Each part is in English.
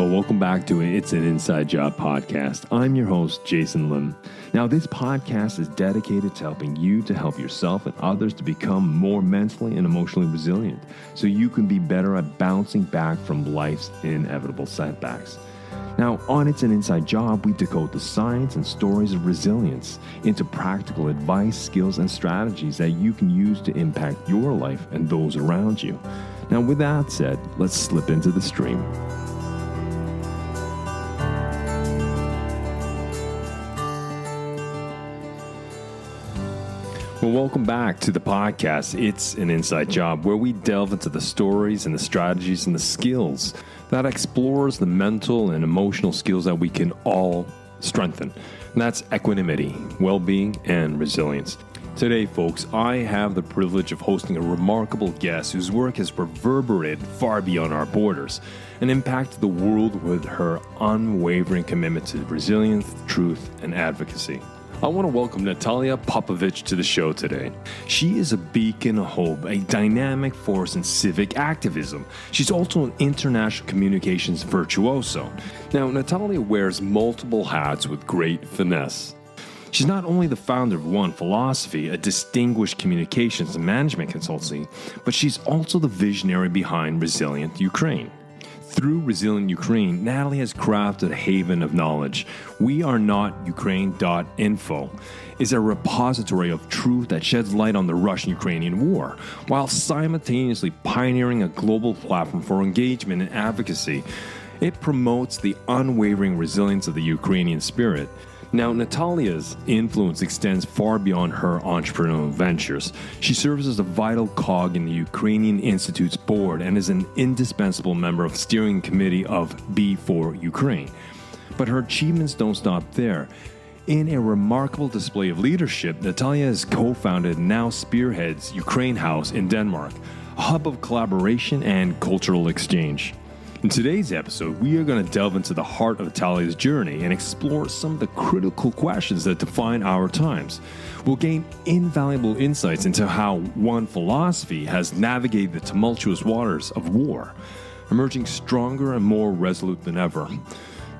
Well, welcome back to It's an Inside Job podcast. I'm your host, Jason Lim. Now, this podcast is dedicated to helping you to help yourself and others to become more mentally and emotionally resilient so you can be better at bouncing back from life's inevitable setbacks. Now, on It's an Inside Job, we decode the science and stories of resilience into practical advice, skills, and strategies that you can use to impact your life and those around you. Now, with that said, let's slip into the stream. Well, welcome back to the podcast, It's an Inside Job, where we delve into the stories and the strategies and the skills that explores the mental and emotional skills that we can all strengthen. And that's equanimity, well-being, and resilience. Today, folks, I have the privilege of hosting a remarkable guest whose work has reverberated far beyond our borders and impacted the world with her unwavering commitment to resilience, truth, and advocacy. I want to welcome Natalia Popovych to the show today. She is a beacon of hope, a dynamic force in civic activism. She's also an international communications virtuoso. Now, Natalia wears multiple hats with great finesse. She's not only the founder of One Philosophy, a distinguished communications and management consultancy, but she's also the visionary behind Resilient Ukraine. Through Resilient Ukraine, Natalie has crafted a haven of knowledge. WeAreUkraine.info is a repository of truth that sheds light on the Russian-Ukrainian war, while simultaneously pioneering a global platform for engagement and advocacy. It promotes the unwavering resilience of the Ukrainian spirit. Now, Natalia's influence extends far beyond her entrepreneurial ventures. She serves as a vital cog in the Ukrainian Institute's board and is an indispensable member of the steering committee of B4Ukraine. But her achievements don't stop there. In a remarkable display of leadership, Natalia has co-founded and now spearheads Ukraine House in Denmark, a hub of collaboration and cultural exchange. In today's episode, we are going to delve into the heart of Natalia's journey and explore some of the critical questions that define our times. We'll gain invaluable insights into how One Philosophy has navigated the tumultuous waters of war, emerging stronger and more resolute than ever.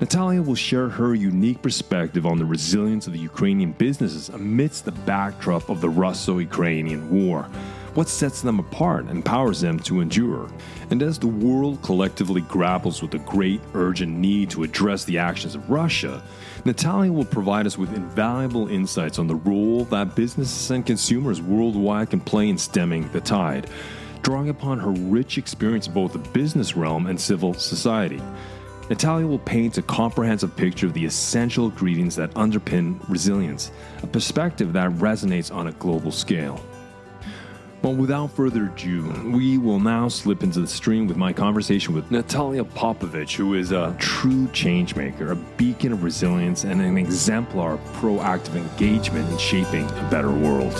Natalia will share her unique perspective on the resilience of the Ukrainian businesses amidst the backdrop of the Russo-Ukrainian war. What sets them apart and empowers them to endure? And as the world collectively grapples with the great urgent need to address the actions of Russia, Natalia will provide us with invaluable insights on the role that businesses and consumers worldwide can play in stemming the tide, drawing upon her rich experience in both the business realm and civil society. Natalia will paint a comprehensive picture of the essential ingredients that underpin resilience, a perspective that resonates on a global scale. Well, without further ado, we will now slip into the stream with my conversation with Natalia Popovych, who is a true changemaker, a beacon of resilience, and an exemplar of proactive engagement in shaping a better world.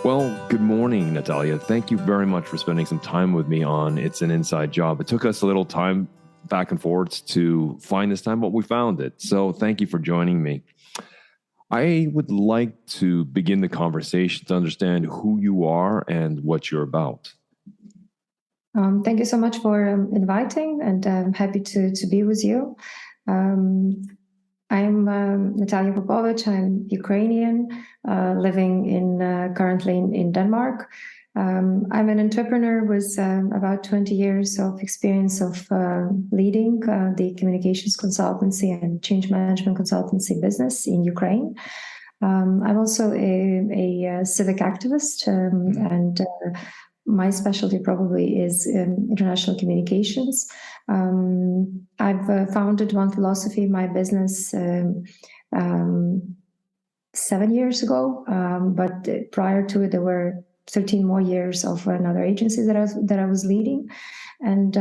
Well, good morning, Natalia. Thank you very much for spending some time with me on It's an Inside Job. It took us a little time back and forth to find this time, but we found it. So thank you for joining me. I would like to begin the conversation to understand who you are and what you're about. Thank you so much for inviting, and I'm happy to be with you. I'm Natalia Popovych. I'm Ukrainian, living currently in Denmark. I'm an entrepreneur with about 20 years of experience of leading the communications consultancy and change management consultancy business in Ukraine. I'm also a civic activist, and my specialty probably is international communications. I've founded One Philosophy, my business, 7 years ago, but prior to it, there were 13 more years of another agency that I was leading. And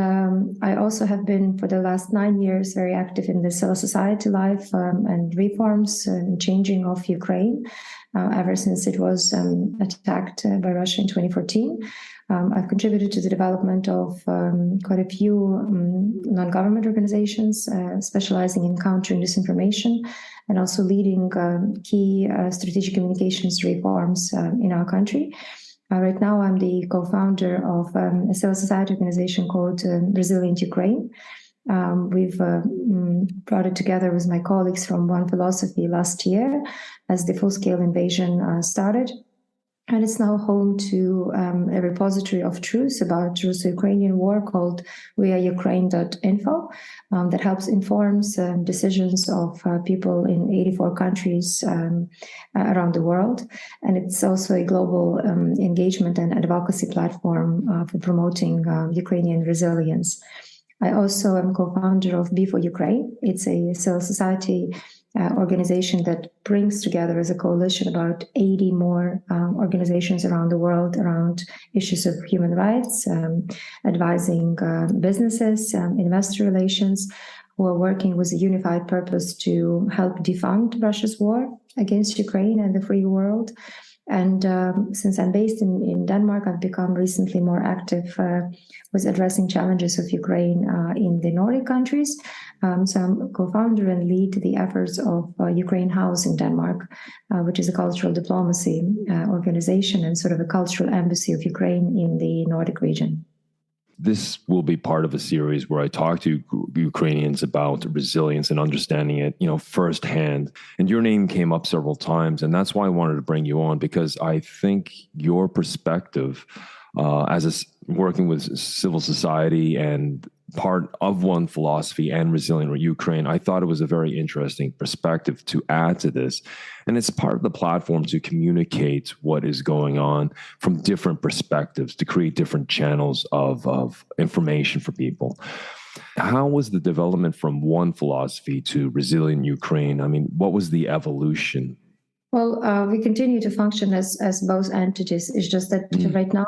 I also have been, for the last 9 years, very active in the civil society life and reforms and changing of Ukraine, ever since it was attacked by Russia in 2014. I've contributed to the development of quite a few non-government organizations specializing in countering disinformation, and also leading key strategic communications reforms in our country. Right now, I'm the co-founder of a civil society organization called Resilient Ukraine. We've brought it together with my colleagues from One Philosophy last year as the full-scale invasion started. And it's now home to a repository of truths about Russia-Ukrainian war called WeAreUkraine.info that helps informs decisions of people in 84 countries around the world. And it's also a global engagement and advocacy platform for promoting Ukrainian resilience. I also am co-founder of Be for Ukraine. It's a civil society organization that brings together as a coalition about 80 more organizations around the world around issues of human rights, advising businesses, investor relations, who are working with a unified purpose to help defund Russia's war against Ukraine and the free world. And since I'm based in Denmark, I've become recently more active with addressing challenges of Ukraine in the Nordic countries. So I'm co-founder and lead the efforts of Ukraine House in Denmark, which is a cultural diplomacy organization and sort of a cultural embassy of Ukraine in the Nordic region. This will be part of a series where I talk to Ukrainians about resilience and understanding it, firsthand. And your name came up several times, and that's why I wanted to bring you on, because I think your perspective working with civil society and part of One Philosophy and Resilient Ukraine, I thought it was a very interesting perspective to add to this. And it's part of the platform to communicate what is going on from different perspectives, to create different channels of information for people. How was the development from One Philosophy to Resilient Ukraine? I mean, what was the evolution? Well, we continue to function as both entities. It's just that right now,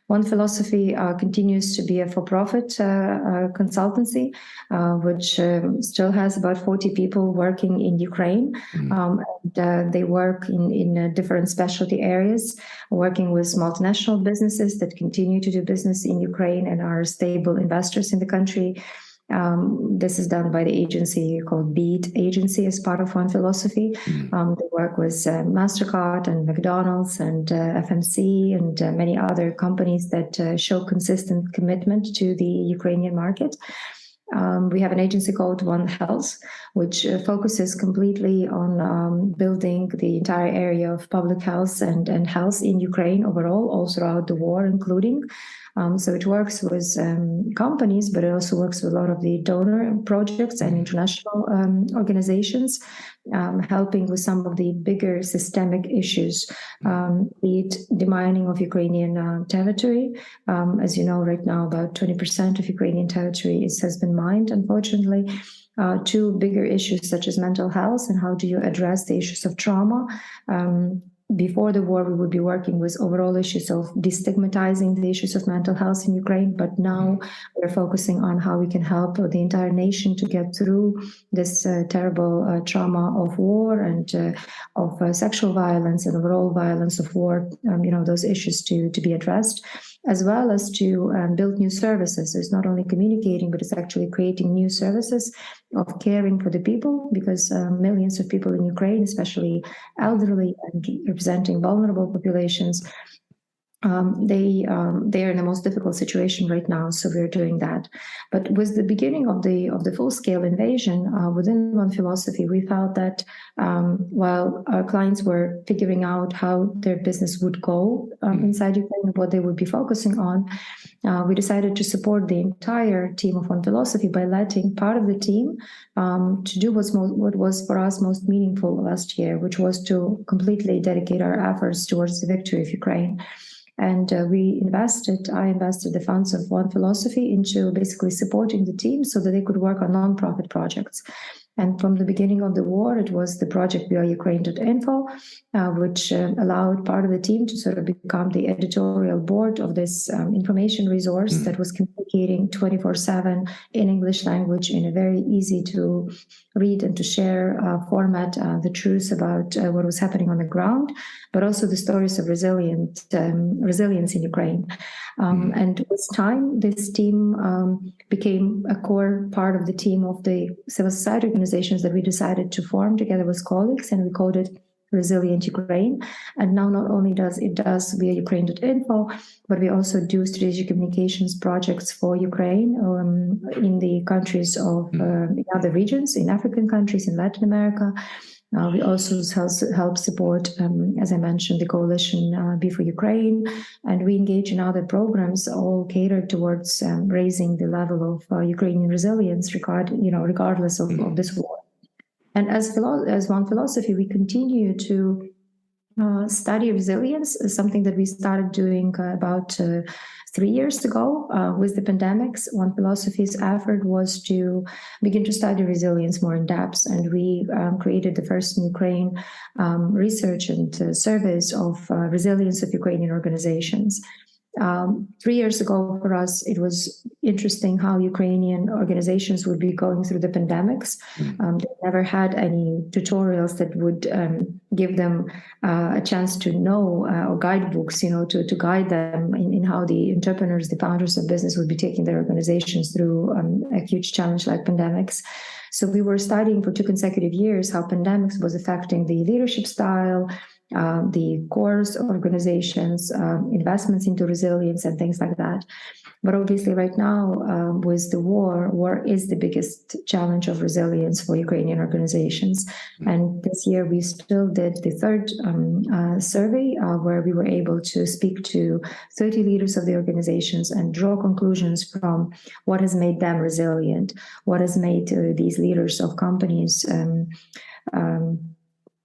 One Philosophy continues to be a for-profit consultancy, which still has about 40 people working in Ukraine. And they work in different specialty areas, working with multinational businesses that continue to do business in Ukraine and are stable investors in the country. This is done by the agency called Beat Agency as part of One Philosophy. They work with MasterCard and McDonald's and FMC and many other companies that show consistent commitment to the Ukrainian market. We have an agency called One Health, which focuses completely on building the entire area of public health and health in Ukraine overall, all throughout the war, including. So it works with companies, but it also works with a lot of the donor projects and international organizations, helping with some of the bigger systemic issues, be it demining of Ukrainian territory. As you know, right now, about 20% of Ukrainian territory has been mined, unfortunately. Two bigger issues such as mental health and how do you address the issues of trauma. Before the war, we would be working with overall issues of destigmatizing the issues of mental health in Ukraine, but now we're focusing on how we can help the entire nation to get through this terrible trauma of war and of sexual violence and overall violence of war, those issues to be addressed, as well as to build new services. So it's not only communicating, but it's actually creating new services of caring for the people, because millions of people in Ukraine, especially elderly and representing vulnerable populations, they are in the most difficult situation right now. So we're doing that. But with the beginning of the full-scale invasion within One Philosophy, we felt that while our clients were figuring out how their business would go inside Ukraine, what they would be focusing on, we decided to support the entire team of One Philosophy by letting part of the team to do what was for us most meaningful last year, which was to completely dedicate our efforts towards the victory of Ukraine. And I invested the funds of One Philosophy into basically supporting the team so that they could work on nonprofit projects. And from the beginning of the war, it was the project WeAreUkraine.info, which allowed part of the team to sort of become the editorial board of this information resource that was communicating 24/7 in English language in a very easy to read and to share format, the truth about what was happening on the ground, but also the stories of resilience in Ukraine. And with time, this team became a core part of the team of the civil society organizations that we decided to form together with colleagues, and we called it Resilient Ukraine. And now not only does WeAreUkraine.info, but we also do strategic communications projects for Ukraine in the countries of in other regions, in African countries, in Latin America. We also help support, as I mentioned, the coalition Be for Ukraine, and we engage in other programs all catered towards raising the level of Ukrainian resilience, regardless of this war. And as one philosophy, we continue to study resilience, something that we started doing about 3 years ago with the pandemics. One philosophy's effort was to begin to study resilience more in depth, and we created the first in Ukraine research and surveys of resilience of Ukrainian organizations. 3 years ago for us, it was interesting how Ukrainian organizations would be going through the pandemics. They never had any tutorials that would give them a chance to know, or guidebooks, to guide them in how the entrepreneurs, the founders of business would be taking their organizations through a huge challenge like pandemics. So we were studying for 2 consecutive years how pandemics was affecting the leadership style, the cores organizations, investments into resilience and things like that. But obviously right now, with the war is the biggest challenge of resilience for Ukrainian organizations. And this year we still did the third survey where we were able to speak to 30 leaders of the organizations and draw conclusions from what has made them resilient, what has made these leaders of companies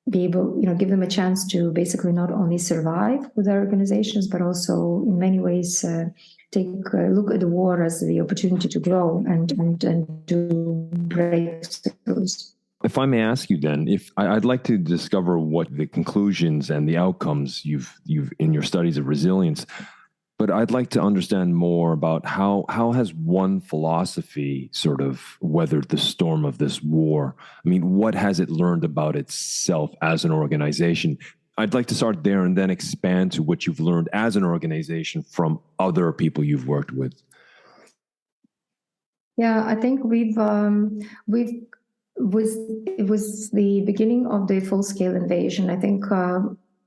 be able, give them a chance to basically not only survive with their organizations, but also in many ways take a look at the war as the opportunity to grow and do breakthroughs. If I may ask you then, if I'd like to discover what the conclusions and the outcomes you've in your studies of resilience, but I'd like to understand more about how has one philosophy sort of weathered the storm of this war? I mean, what has it learned about itself as an organization? I'd like to start there and then expand to what you've learned as an organization from other people you've worked with. Yeah, I think it was the beginning of the full-scale invasion. I think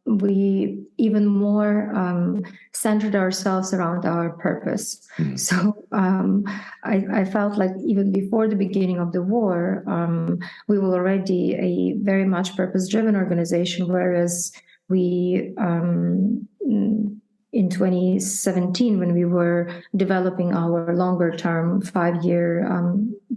we even more centered ourselves around our purpose. So I felt like even before the beginning of the war, we were already a very much purpose-driven organization, whereas we in 2017, when we were developing our longer-term 5-year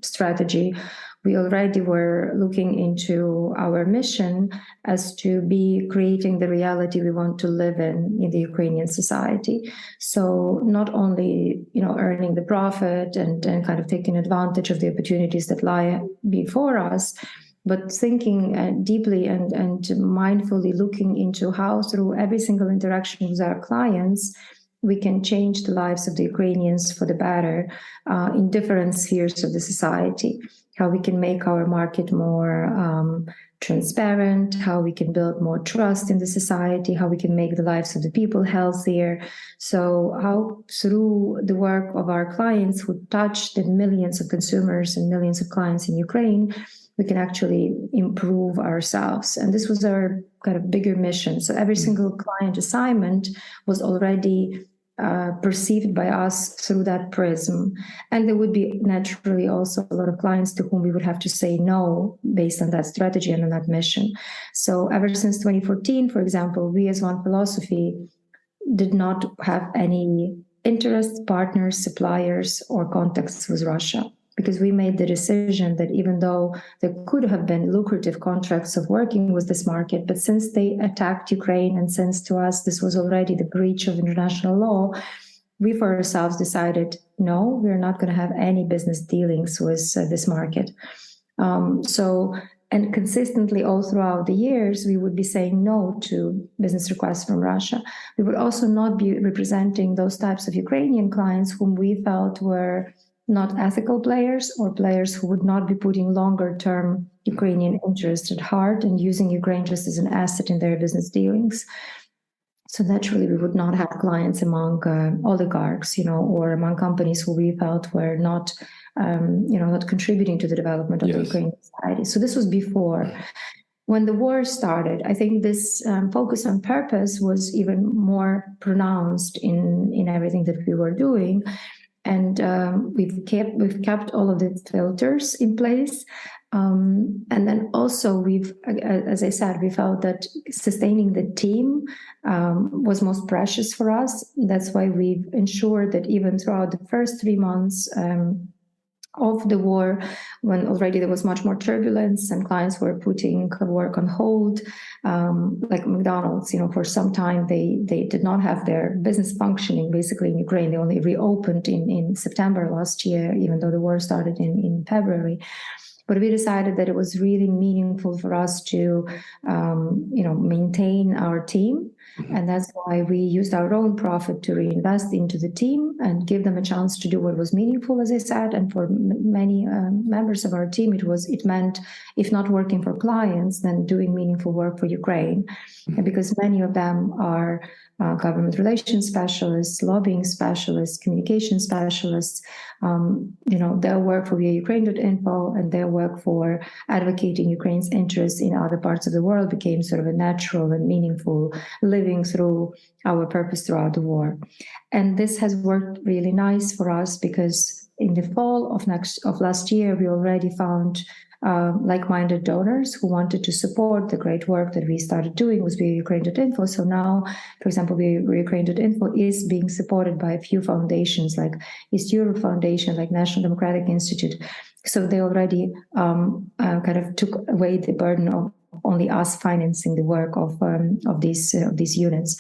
strategy, we already were looking into our mission as to be creating the reality we want to live in the Ukrainian society. So not only, earning the profit and kind of taking advantage of the opportunities that lie before us, but thinking deeply and mindfully looking into how through every single interaction with our clients, we can change the lives of the Ukrainians for the better in different spheres of the society, how we can make our market more transparent, how we can build more trust in the society, how we can make the lives of the people healthier. So how through the work of our clients who touch the millions of consumers and millions of clients in Ukraine, we can actually improve ourselves. And this was our kind of bigger mission. So every single client assignment was already perceived by us through that prism. And there would be naturally also a lot of clients to whom we would have to say no based on that strategy and on that mission. So ever since 2014, for example, we as One Philosophy did not have any interests, partners, suppliers, or contacts with Russia, because we made the decision that even though there could have been lucrative contracts of working with this market, but since they attacked Ukraine and since to us this was already the breach of international law, we for ourselves decided, no, we're not going to have any business dealings with this market. And consistently all throughout the years, we would be saying no to business requests from Russia. We would also not be representing those types of Ukrainian clients whom we felt were not ethical players or players who would not be putting longer-term Ukrainian interests at heart and using Ukraine just as an asset in their business dealings. So naturally, we would not have clients among oligarchs, or among companies who we felt were not not contributing to the development of the Ukrainian society. So this was before. When the war started, I think this focus on purpose was even more pronounced in everything that we were doing. And we've kept all of the filters in place. And then also as I said, we felt that sustaining the team was most precious for us. That's why we've ensured that even throughout the first 3 months of the war, when already there was much more turbulence and clients were putting work on hold, like McDonald's, for some time they did not have their business functioning basically in Ukraine. They only reopened in September last year, even though the war started in February. But we decided that it was really meaningful for us to, maintain our team. And that's why we used our own profit to reinvest into the team and give them a chance to do what was meaningful, as I said. And for many members of our team, it meant, if not working for clients, then doing meaningful work for Ukraine. And because many of them are government relations specialists, lobbying specialists, communication specialists, their work for WeAreUkraine.info and their work for advocating Ukraine's interests in other parts of the world became sort of a natural and meaningful living through our purpose throughout the war. And this has worked really nice for us because in the fall of last year, we already found like-minded donors who wanted to support the great work that we started doing with WeAreUkraine.info. So now, for example, WeAreUkraine.info is being supported by a few foundations like East Europe Foundation, like National Democratic Institute. So they already kind of took away the burden of only us financing the work of these units.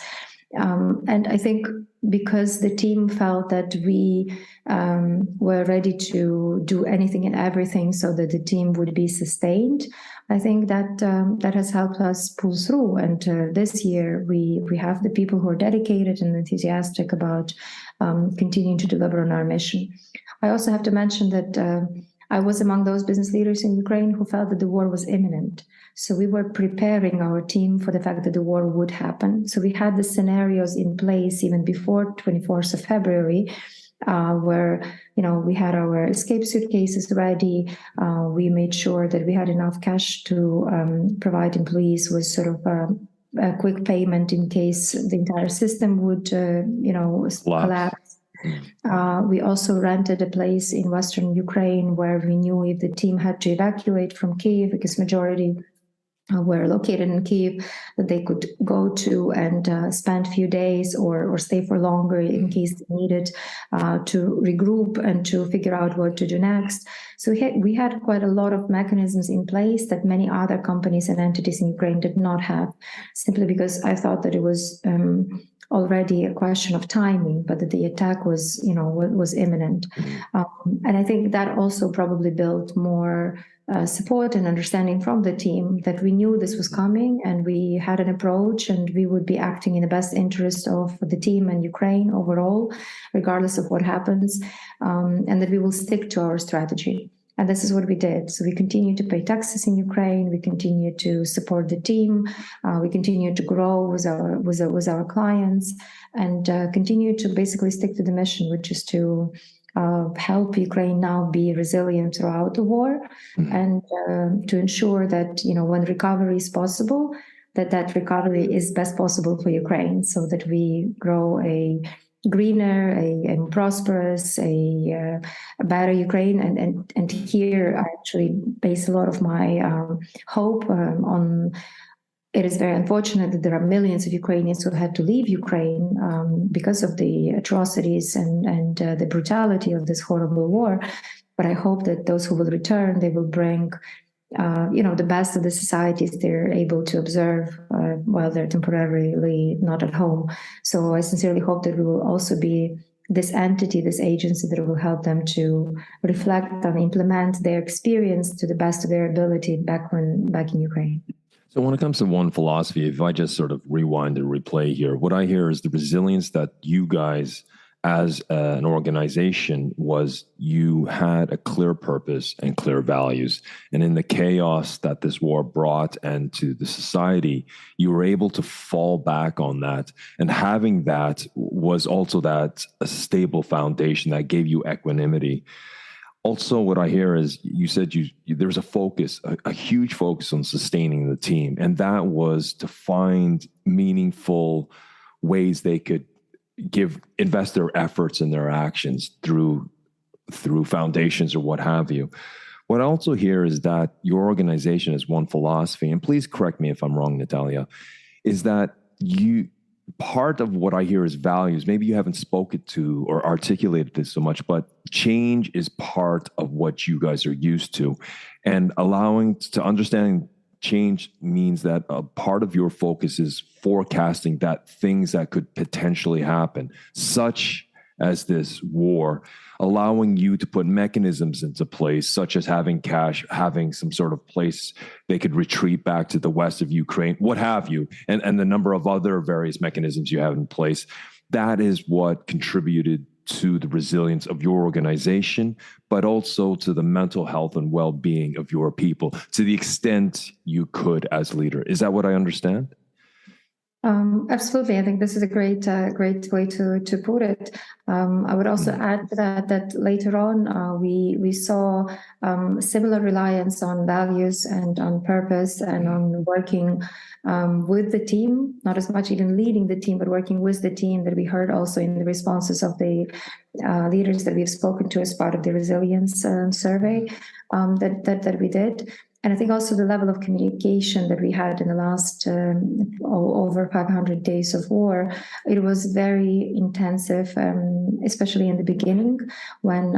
And I think because the team felt that we were ready to do anything and everything so that the team would be sustained, I think that that has helped us pull through. And this year, we have the people who are dedicated and enthusiastic about continuing to deliver on our mission. I also have to mention that I was among those business leaders in Ukraine who felt that the war was imminent. So we were preparing our team for the fact that the war would happen. So we had the scenarios in place even before 24th of February, where, we had our escape suitcases ready. We made sure that we had enough cash to provide employees with sort of a quick payment in case the entire system would, collapse. We also rented a place in Western Ukraine where we knew if the team had to evacuate from Kyiv, because majority were located in Kyiv, that they could go to and spend a few days or stay for longer in case they needed to regroup and to figure out what to do next. So we had quite a lot of mechanisms in place that many other companies and entities in Ukraine did not have, simply because I thought that it was already a question of timing, but that the attack was imminent. And I think that also probably built more support and understanding from the team that we knew this was coming and we had an approach and we would be acting in the best interest of the team and Ukraine overall, regardless of what happens, and that we will stick to our strategy. And this is what we did. So we continue to pay taxes in Ukraine. We continue to support the team. We continue to grow with our clients, and continue to basically stick to the mission, which is to help Ukraine now be resilient throughout the war, and to ensure that when recovery is possible, that recovery is best possible for Ukraine, so that we grow a greener, a prosperous, a better Ukraine. And here I actually base a lot of my hope on. It is very unfortunate that there are millions of Ukrainians who had to leave Ukraine because of the atrocities and the brutality of this horrible war. But I hope that those who will return, they will bring the best of the societies they're able to observe while they're temporarily not at home. So I sincerely hope that we will also be this entity, this agency that will help them to reflect and implement their experience to the best of their ability back in Ukraine. So when it comes to one philosophy, if I just sort of rewind and replay here, what I hear is the resilience that you guys as an organization was you had a clear purpose and clear values. And in the chaos that this war brought and to the society, you were able to fall back on that. And having that was also that a stable foundation that gave you equanimity. Also, what I hear is you said there's a focus, a huge focus on sustaining the team. And that was to find meaningful ways they could invest their efforts and their actions through foundations or what have you. What I also hear is that your organization has one philosophy, and please correct me if I'm wrong, Natalia, is that part of what I hear is values. Maybe you haven't spoken to or articulated this so much, but change is part of what you guys are used to, and understanding change means that a part of your focus is forecasting that things that could potentially happen, such as this war, allowing you to put mechanisms into place, such as having cash, having some sort of place they could retreat back to the west of Ukraine, what have you, and the number of other various mechanisms you have in place. That is what contributed to the resilience of your organization, but also to the mental health and well-being of your people, to the extent you could as leader. Is that what I understand? Absolutely. I think this is a great way to put it. I would also add to that later on we saw similar reliance on values and on purpose and on working with the team, not as much even leading the team, but working with the team, that we heard also in the responses of the leaders that we've spoken to as part of the resilience survey that we did. And I think also the level of communication that we had in the last over 500 days of war, it was very intensive, especially in the beginning when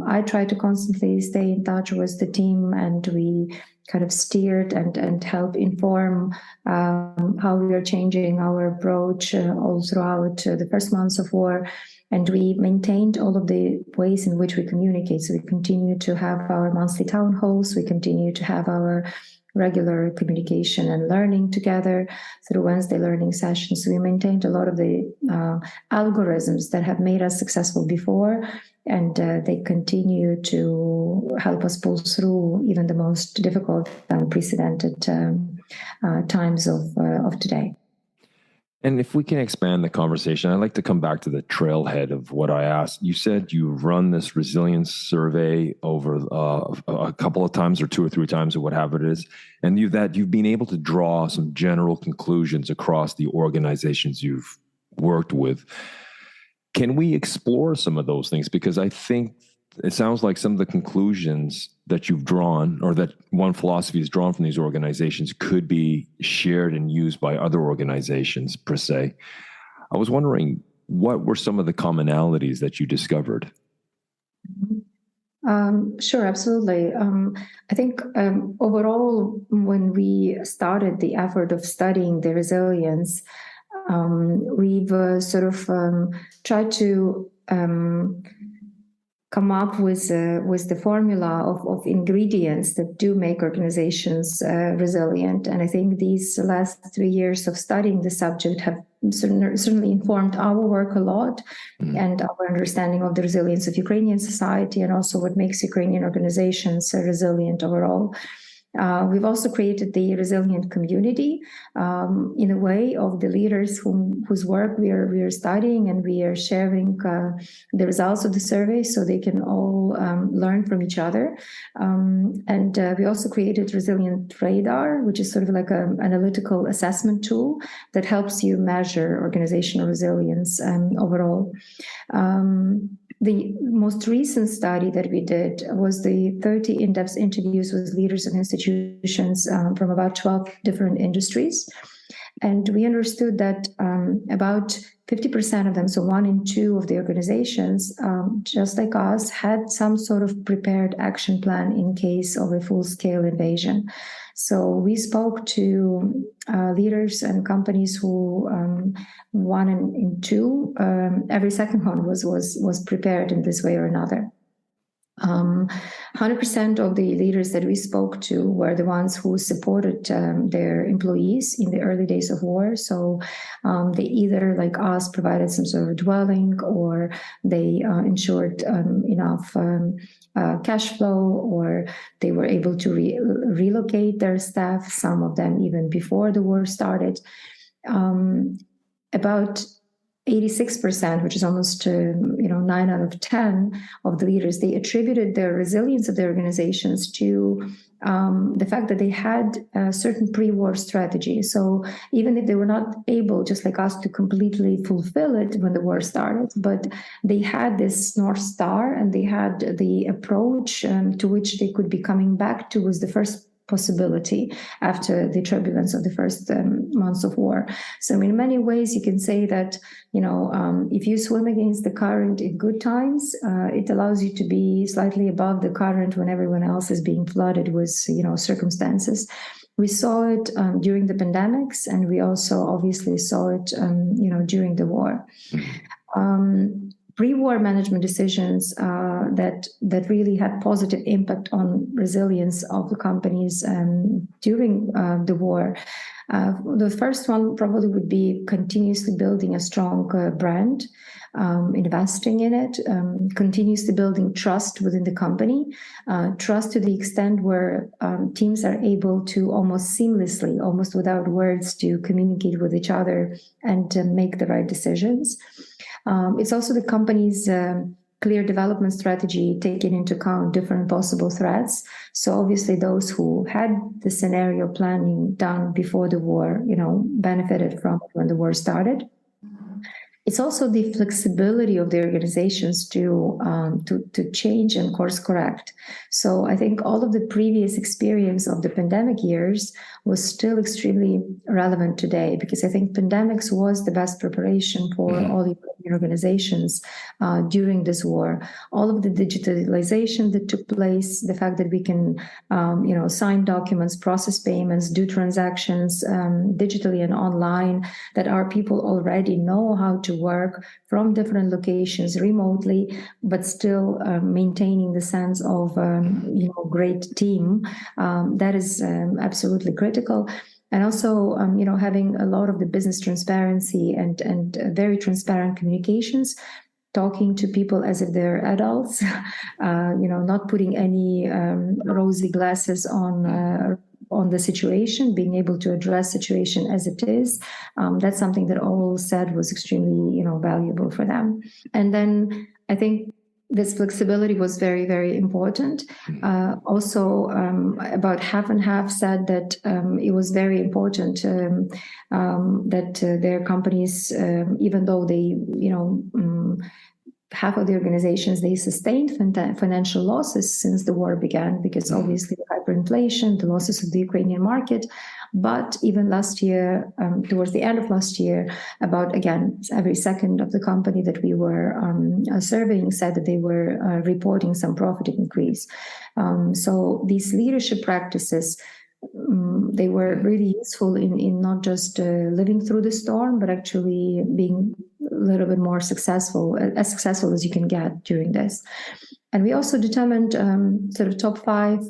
I tried to constantly stay in touch with the team, and we kind of steered and helped inform how we are changing our approach all throughout the first months of war. And we maintained all of the ways in which we communicate. So we continue to have our monthly town halls. We continue to have our regular communication and learning together through Wednesday learning sessions. So we maintained a lot of the algorithms that have made us successful before, and they continue to help us pull through even the most difficult and unprecedented times of today. And if we can expand the conversation, I'd like to come back to the trailhead of what I asked. You said you've run this resilience survey over a couple of times, or 2 or 3 times, or whatever it is, and you've been able to draw some general conclusions across the organizations you've worked with. Can we explore some of those things? Because I think it sounds like some of the conclusions that you've drawn, or that one philosophy has drawn from these organizations, could be shared and used by other organizations per se. I was wondering, what were some of the commonalities that you discovered? Sure, absolutely. I think overall, when we started the effort of studying the resilience, we've sort of tried to come up with the formula of ingredients that do make organizations resilient. And I think these last 3 years of studying the subject have certainly informed our work a lot, and our understanding of the resilience of Ukrainian society, and also what makes Ukrainian organizations resilient overall. We've also created the resilient community in a way of the leaders whose work we are studying, and we are sharing the results of the survey so they can all learn from each other. And we also created Resilient Radar, which is sort of like an analytical assessment tool that helps you measure organizational resilience overall. The most recent study that we did was the 30 in-depth interviews with leaders of institutions from about 12 different industries. And we understood that about 50% of them, so 1 in 2 of the organizations, just like us, had some sort of prepared action plan in case of a full-scale invasion. So we spoke to leaders and companies who 1 in 2, every second one was prepared in this way or another. 100% of the leaders that we spoke to were the ones who supported their employees in the early days of war. So they either, like us, provided some sort of dwelling, or they ensured enough cash flow, or they were able to relocate their staff, some of them even before the war started. About 86%, which is almost 9 out of 10 of the leaders, they attributed their resilience of their organizations to the fact that they had a certain pre-war strategy. So even if they were not able, just like us, to completely fulfill it when the war started, but they had this North Star, and they had the approach to which they could be coming back to was the first possibility after the turbulence of the first months of war. So in many ways, you can say that, if you swim against the current in good times, it allows you to be slightly above the current when everyone else is being flooded with, circumstances. We saw it during the pandemics, and we also obviously saw it, during the war. Pre-war management decisions that really had positive impact on resilience of the companies during the war. The first one probably would be continuously building a strong brand, investing in it, continuously building trust within the company, trust to the extent where teams are able to almost seamlessly, almost without words, to communicate with each other and to make the right decisions. It's also the company's clear development strategy, taking into account different possible threats. So obviously those who had the scenario planning done before the war, benefited from it when the war started. It's also the flexibility of the organizations to change and course correct. So I think all of the previous experience of the pandemic years was still extremely relevant today, because I think pandemics was the best preparation for all the organizations during this war. All of the digitalization that took place, the fact that we can, sign documents, process payments, do transactions digitally and online, that our people already know how to work from different locations remotely, but still maintaining the sense of great team. That is absolutely critical. And also, having a lot of the business transparency and very transparent communications, talking to people as if they're adults, not putting any rosy glasses on the situation, being able to address situation as it is. That's something that all said was extremely, valuable for them. And then I think this flexibility was very, very important. Also, about half and half said that it was very important that their companies, even though they, half of the organizations, they sustained financial losses since the war began, because obviously the hyperinflation, the losses of the Ukrainian market. But even last year, towards the end of last year, about, again, every second of the company that we were surveying said that they were reporting some profit increase. So these leadership practices, they were really useful in not just living through the storm, but actually being a little bit more successful as you can get during this. And we also determined sort of top 5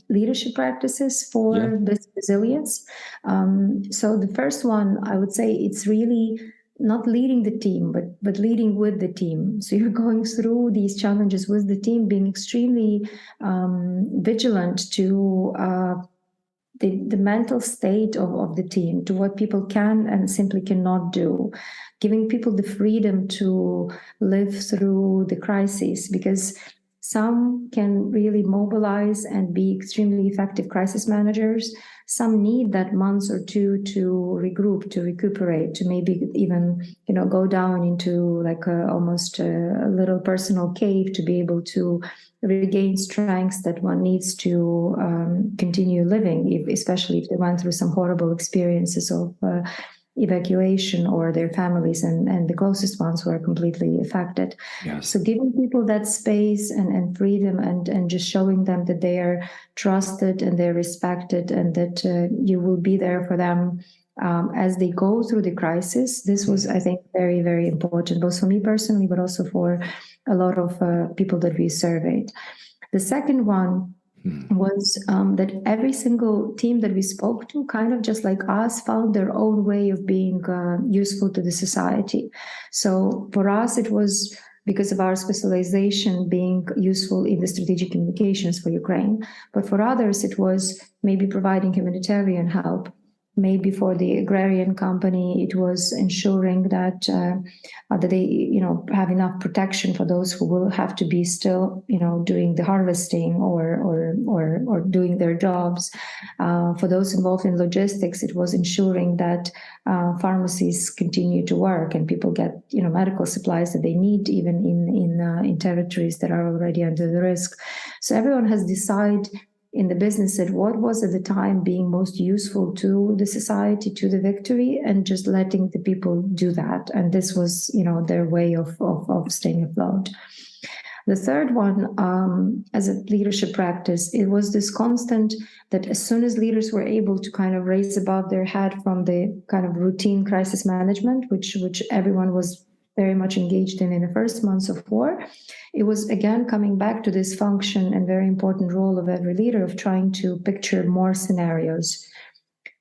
leadership practices for this resilience. So the first one, I would say, it's really not leading the team, but leading with the team. So you're going through these challenges with the team, being extremely vigilant to the mental state of the team, to what people can and simply cannot do, giving people the freedom to live through the crises, because Some can really mobilize and be extremely effective crisis managers. Some need that month or two to regroup, to recuperate, to maybe even, go down into like almost a little personal cave to be able to regain strengths that one needs to continue living, especially if they went through some horrible experiences of evacuation, or their families and the closest ones who are completely affected. Yes. So giving people that space and freedom and just showing them that they are trusted and they're respected, and that you will be there for them as they go through the crisis. This was, I think, very, very important, both for me personally, but also for a lot of people that we surveyed. The second one was that every single team that we spoke to, kind of just like us, found their own way of being useful to the society. So for us, it was because of our specialization being useful in the strategic communications for Ukraine. But for others, it was maybe providing humanitarian help. Maybe for the agrarian company, it was ensuring that that they, have enough protection for those who will have to be still, doing the harvesting or doing their jobs. For those involved in logistics, it was ensuring that pharmacies continue to work and people get, medical supplies that they need, even in territories that are already under the risk. So everyone has decided in the business that what was at the time being most useful to the society, to the victory, and just letting the people do that. And this was, their way of staying afloat. The third one, as a leadership practice, it was this constant that as soon as leaders were able to kind of raise above their head from the kind of routine crisis management, which everyone was very much engaged in the first months of war, it was again coming back to this function and very important role of every leader of trying to picture more scenarios.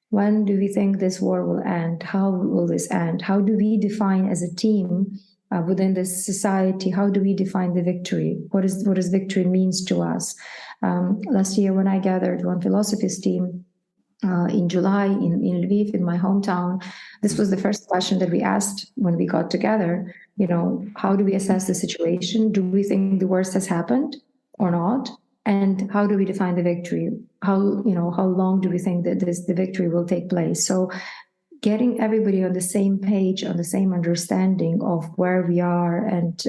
When do we think this war will end? How will this end? How do we define as a team within this society? How do we define the victory? What does victory means to us? Last year, when I gathered One Philosophy's team in July in Lviv, in my hometown, this was the first question that we asked when we got together. How do we assess the situation? Do we think the worst has happened or not? And how do we define the victory? How long do we think that the victory will take place? So getting everybody on the same page, on the same understanding of where we are and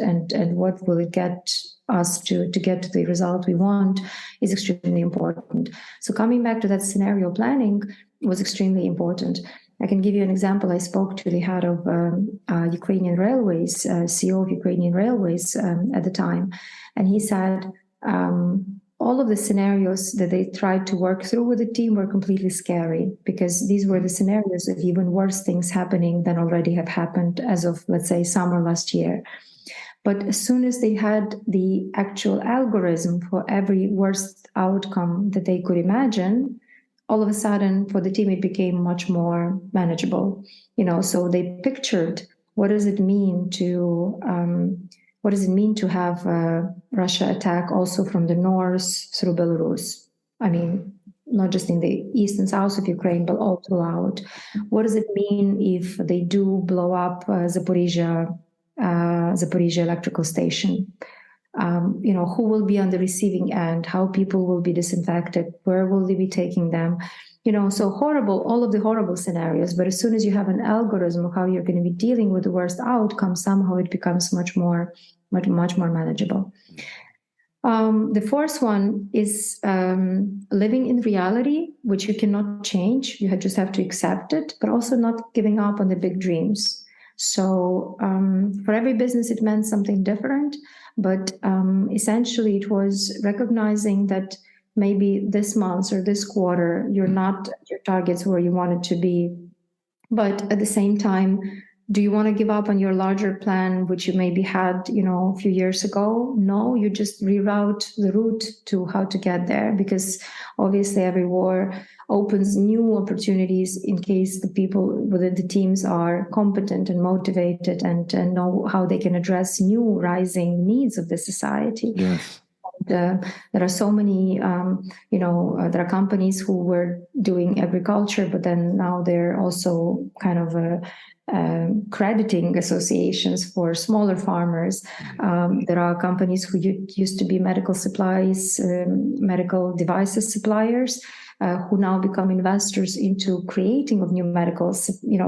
what will it get us to get to the result we want is extremely important. So coming back to that scenario planning was extremely important. I can give you an example. I spoke to the head of Ukrainian Railways, CEO of Ukrainian Railways at the time, and he said all of the scenarios that they tried to work through with the team were completely scary, because these were the scenarios of even worse things happening than already have happened as of, let's say, summer last year. But as soon as they had the actual algorithm for every worst outcome that they could imagine, all of a sudden for the team, it became much more manageable. So they pictured what does it mean to have Russia attack also from the north through Belarus? I mean, not just in the east and south of Ukraine, but all throughout. What does it mean if they do blow up Zaporizhia electrical station? Who will be on the receiving end? How people will be disinfected? Where will they be taking them? So horrible, all of the horrible scenarios. But as soon as you have an algorithm of how you're going to be dealing with the worst outcome, somehow it becomes much more manageable. The fourth one is living in reality, which you cannot change. You just have to accept it, but also not giving up on the big dreams. So for every business, it meant something different. But essentially, it was recognizing that maybe this month or this quarter, you're not at your targets where you wanted to be. But at the same time, do you want to give up on your larger plan, which you maybe had, a few years ago? No, you just reroute the route to how to get there, because obviously every war opens new opportunities in case the people within the teams are competent and motivated and know how they can address new rising needs of the society. Yes. There are so many, there are companies who were doing agriculture, but then now they're also kind of crediting associations for smaller farmers. There are companies who used to be medical supplies, medical devices suppliers, who now become investors into creating of new medical,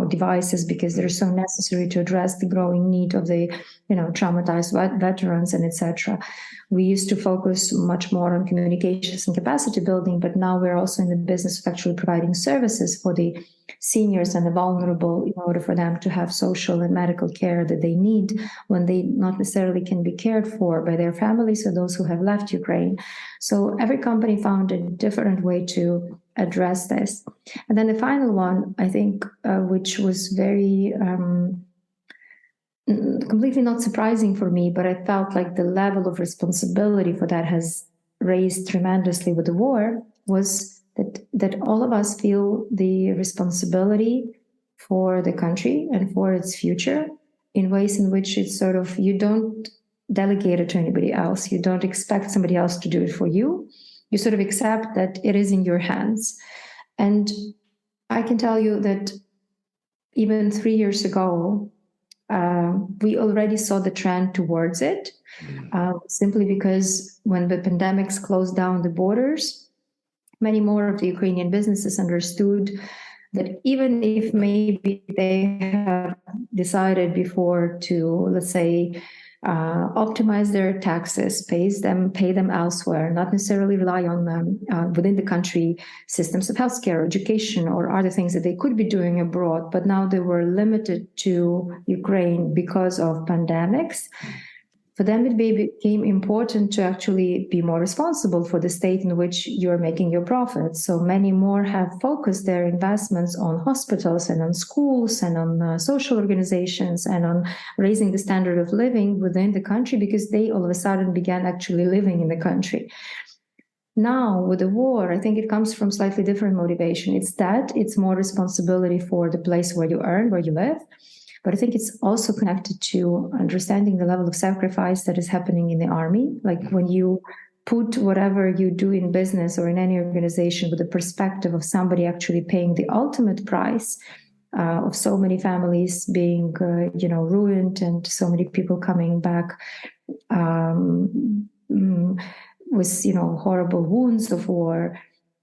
devices, because they're so necessary to address the growing need of the, traumatized veterans and etc. We used to focus much more on communications and capacity building, but now we're also in the business of actually providing services for the seniors and the vulnerable in order for them to have social and medical care that they need when they not necessarily can be cared for by their families or those who have left Ukraine. So every company found a different way to address this. And then the final one, I think, which was very completely not surprising for me, but I felt like the level of responsibility for that has raised tremendously with the war, was that all of us feel the responsibility for the country and for its future in ways in which it's sort of, you don't delegate it to anybody else. You don't expect somebody else to do it for you. You sort of accept that it is in your hands. And I can tell you that even 3 years ago, we already saw the trend towards it, simply because when the pandemics closed down the borders, many more of the Ukrainian businesses understood that even if maybe they have decided before to, let's say, optimize their taxes, pay them elsewhere, not necessarily rely on within the country systems of healthcare, education, or other things that they could be doing abroad, but now they were limited to Ukraine because of pandemics. For them, it became important to actually be more responsible for the state in which you're making your profits. So many more have focused their investments on hospitals and on schools and on social organizations and on raising the standard of living within the country, because they all of a sudden began actually living in the country. Now, with the war, I think it comes from slightly different motivation. It's more responsibility for the place where you earn, where you live. But I think it's also connected to understanding the level of sacrifice that is happening in the army. Like when you put whatever you do in business or in any organization with the perspective of somebody actually paying the ultimate price of so many families being, ruined, and so many people coming back with, horrible wounds of war.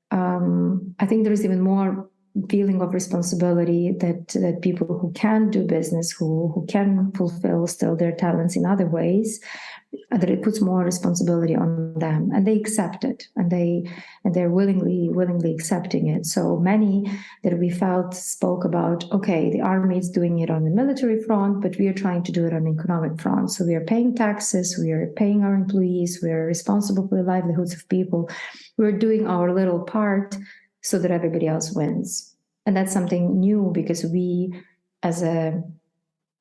I think there is even more feeling of responsibility that people who can do business, who can fulfill still their talents in other ways, that it puts more responsibility on them, and they accept it, and they're willingly accepting it. So many that we felt spoke about, okay, the army is doing it on the military front, but we are trying to do it on the economic front. So we are paying taxes, we are paying our employees, we are responsible for the livelihoods of people. We're doing our little part so that everybody else wins. And that's something new, because we, as a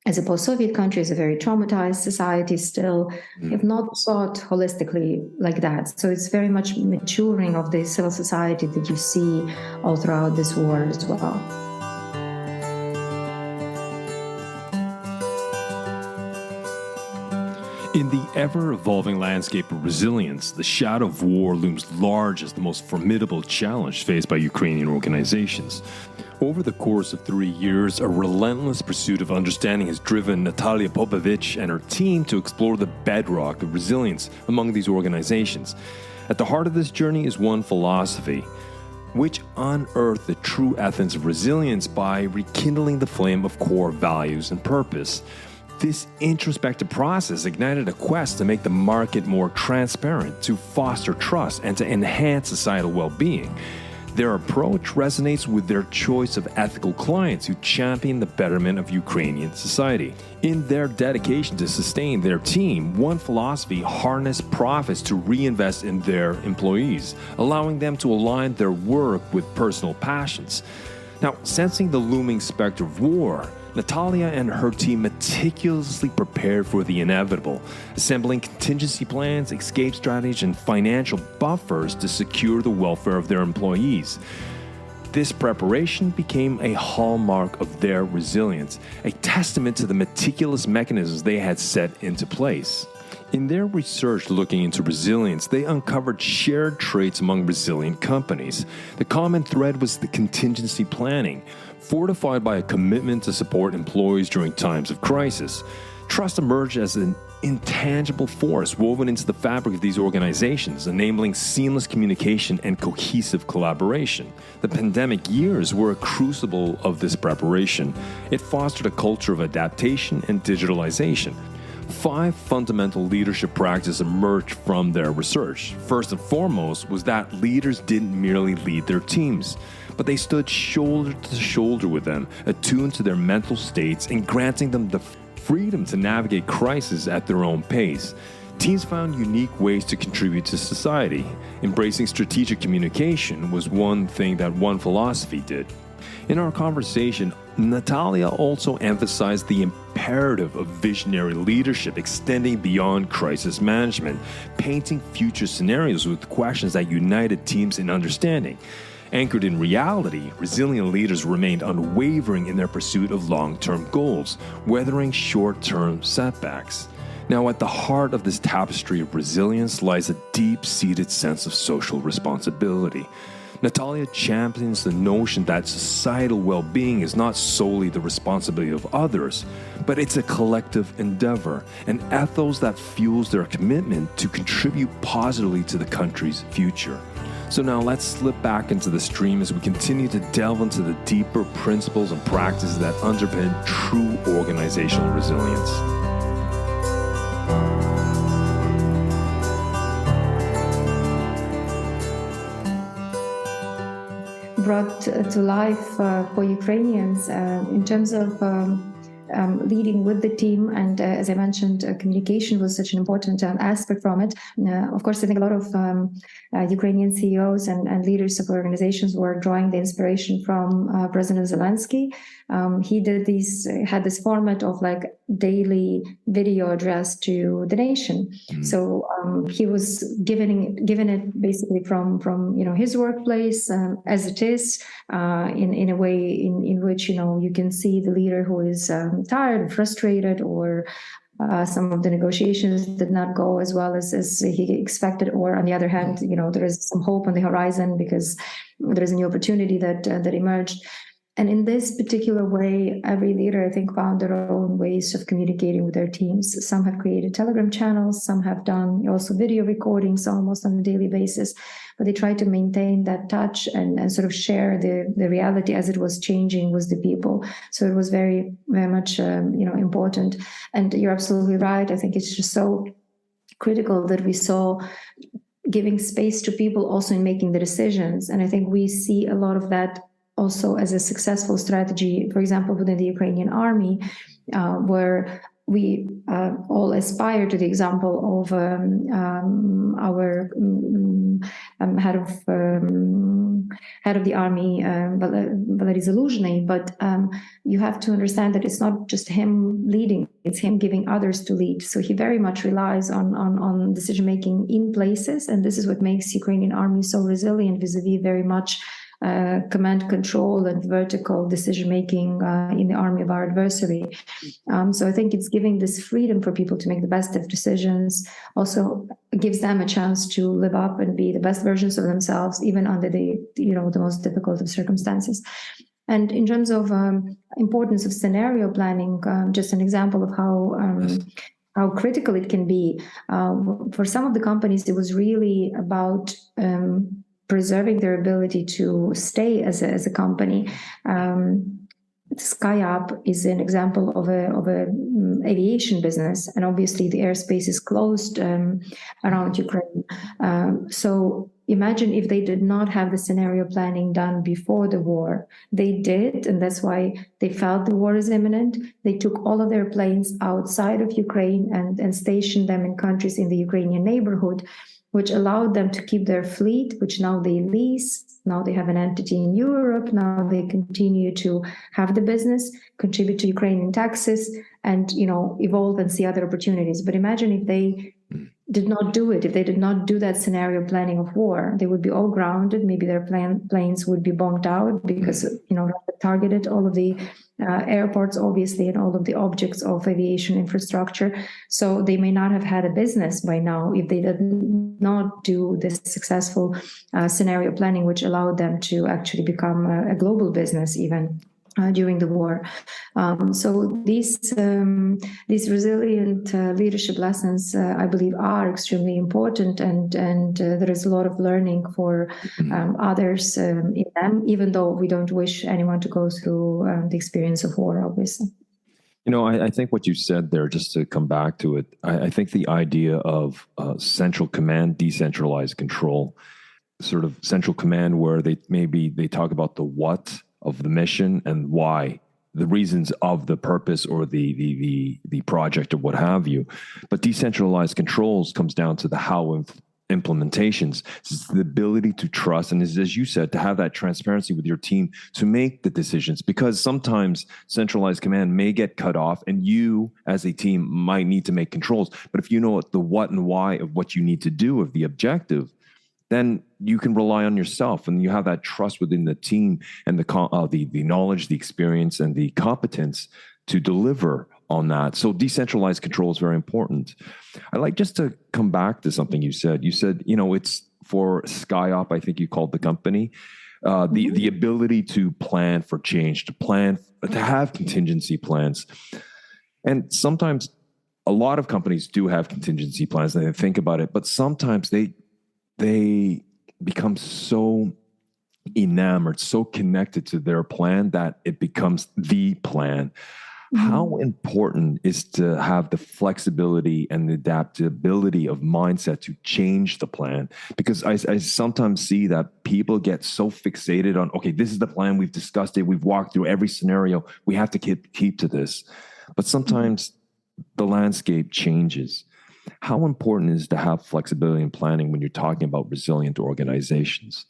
post-Soviet country, as a very traumatized society, still have not thought holistically like that. So it's very much maturing of the civil society that you see all throughout this war as well. In the ever-evolving landscape of resilience, the shadow of war looms large as the most formidable challenge faced by Ukrainian organizations. Over the course of 3 years, a relentless pursuit of understanding has driven Natalia Popovych and her team to explore the bedrock of resilience among these organizations. At the heart of this journey is one philosophy, which unearthed the true essence of resilience by rekindling the flame of core values and purpose. This introspective process ignited a quest to make the market more transparent, to foster trust, and to enhance societal well-being. Their approach resonates with their choice of ethical clients who champion the betterment of Ukrainian society. In their dedication to sustain their team, one philosophy harnessed profits to reinvest in their employees, allowing them to align their work with personal passions. Now, sensing the looming specter of war, Natalia and her team meticulously prepared for the inevitable, assembling contingency plans, escape strategies, and financial buffers to secure the welfare of their employees. This preparation became a hallmark of their resilience, a testament to the meticulous mechanisms they had set into place. In their research looking into resilience, they uncovered shared traits among resilient companies. The common thread was the contingency planning, fortified by a commitment to support employees during times of crisis. Trust emerged as an intangible force woven into the fabric of these organizations, enabling seamless communication and cohesive collaboration. The pandemic years were a crucible of this preparation. It fostered a culture of adaptation and digitalization. 5 fundamental leadership practices emerged from their research. First and foremost was that leaders didn't merely lead their teams, but they stood shoulder to shoulder with them, attuned to their mental states and granting them the freedom to navigate crisis at their own pace. Teams found unique ways to contribute to society. Embracing strategic communication was one thing that one philosophy did. In our conversation, Natalia also emphasized the imperative of visionary leadership extending beyond crisis management, painting future scenarios with questions that united teams in understanding. Anchored in reality, resilient leaders remained unwavering in their pursuit of long-term goals, weathering short-term setbacks. Now, at the heart of this tapestry of resilience lies a deep-seated sense of social responsibility. Natalia champions the notion that societal well-being is not solely the responsibility of others, but it's a collective endeavor, an ethos that fuels their commitment to contribute positively to the country's future. So now let's slip back into the stream as we continue to delve into the deeper principles and practices that underpin true organizational resilience. Brought to life for Ukrainians in terms of leading with the team. And as I mentioned, communication was such an important aspect from it. Of course, I think a lot of Ukrainian CEOs and leaders of organizations were drawing the inspiration from President Zelensky. He had this format of like daily video address to the nation. So he was given it basically from his workplace as it is, in a way in which you can see the leader who is tired, frustrated, or some of the negotiations did not go as well as he expected, or on the other hand, there is some hope on the horizon because there is a new opportunity that emerged. And in this particular way, every leader, I think, found their own ways of communicating with their teams. Some have created Telegram channels, some have done also video recordings almost on a daily basis, but they try to maintain that touch and sort of share the reality as it was changing with the people. So it was very, very much, important. And you're absolutely right. I think it's just so critical that we saw giving space to people also in making the decisions. And I think we see a lot of that also as a successful strategy, for example, within the Ukrainian army, where we all aspire to the example of our head of the army, Valery Zaluzhny. But you have to understand that it's not just him leading; it's him giving others to lead. So he very much relies on decision making in places, and this is what makes Ukrainian army so resilient vis-a-vis very much command control and vertical decision-making in the army of our adversary. So I think it's giving this freedom for people to make the best of decisions, also gives them a chance to live up and be the best versions of themselves, even under the most difficult of circumstances. And in terms of importance of scenario planning, just an example of how critical it can be. For some of the companies, it was really about preserving their ability to stay as a company. SkyUp is an example of a aviation business, and obviously the airspace is closed around Ukraine. So imagine if they did not have the scenario planning done before the war. They did, and that's why they felt the war is imminent. They took all of their planes outside of Ukraine and stationed them in countries in the Ukrainian neighborhood, which allowed them to keep their fleet, which now they lease. Now they have an entity in Europe. Now they continue to have the business, contribute to Ukrainian taxes, and evolve and see other opportunities. But imagine if they did not do it, if they did not do that scenario planning of war, they would be all grounded. Maybe their planes would be bombed out because, Russia targeted all of the airports, obviously, and all of the objects of aviation infrastructure. So they may not have had a business by now if they did not do this successful scenario planning, which allowed them to actually become a global business even. During the war, so these resilient leadership lessons, I believe, are extremely important, and there is a lot of learning for others in them. Even though we don't wish anyone to go through the experience of war, obviously. I think what you said there, just to come back to it, I think the idea of central command, decentralized control, sort of central command, where they talk about the what of the mission and why, the reasons of the purpose or the project or what have you. But decentralized controls comes down to the how implementations. It's the ability to trust, and as you said, to have that transparency with your team to make the decisions, because sometimes centralized command may get cut off and you as a team might need to make controls. But if you know the what and why of what you need to do, of the objective, then you can rely on yourself, and you have that trust within the team and the knowledge, the experience, and the competence to deliver on that. So decentralized control is very important. I'd like just to come back to something you said. You said, it's for SkyOp, I think you called the company, the ability to plan for change, to have contingency plans. And sometimes a lot of companies do have contingency plans, and they think about it, but sometimes they become so enamored, so connected to their plan that it becomes the plan. How important is to have the flexibility and the adaptability of mindset to change the plan? Because I sometimes see that people get so fixated on, okay, this is the plan, we've discussed it, we've walked through every scenario, we have to keep to this. But sometimes the landscape changes. How important is to have flexibility in planning when you're talking about resilient organizations?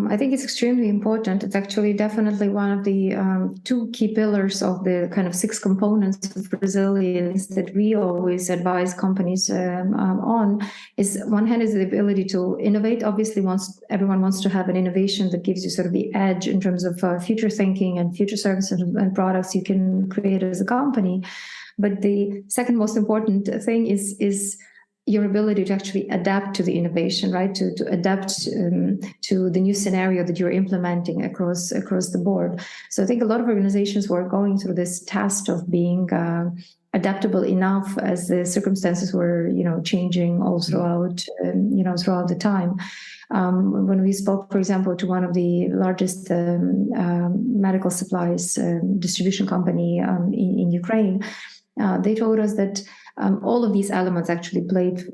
I think it's extremely important. It's actually definitely one of the two key pillars of the kind of 6 components of resilience that we always advise companies on. Is one hand is the ability to innovate. Obviously, everyone wants to have an innovation that gives you sort of the edge in terms of future thinking and future services and products you can create as a company. But the second most important thing is your ability to actually adapt to the innovation, right? To adapt to the new scenario that you're implementing across the board. So I think a lot of organizations were going through this task of being adaptable enough as the circumstances were, changing all throughout, throughout the time. When we spoke, for example, to one of the largest medical supplies distribution company in Ukraine, they told us that all of these elements actually played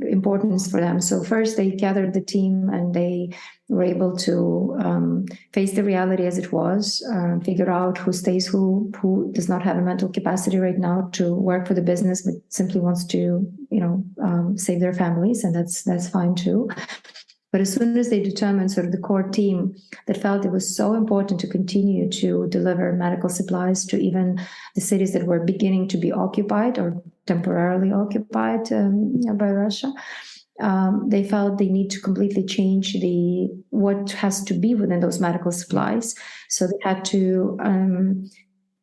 importance for them. So first, they gathered the team and they were able to face the reality as it was, figure out who stays, who does not have a mental capacity right now to work for the business, but simply wants to, save their families, and that's fine too. But as soon as they determined sort of the core team that felt it was so important to continue to deliver medical supplies to even the cities that were beginning to be occupied or temporarily occupied by Russia, they felt they need to completely change what has to be within those medical supplies. So they had to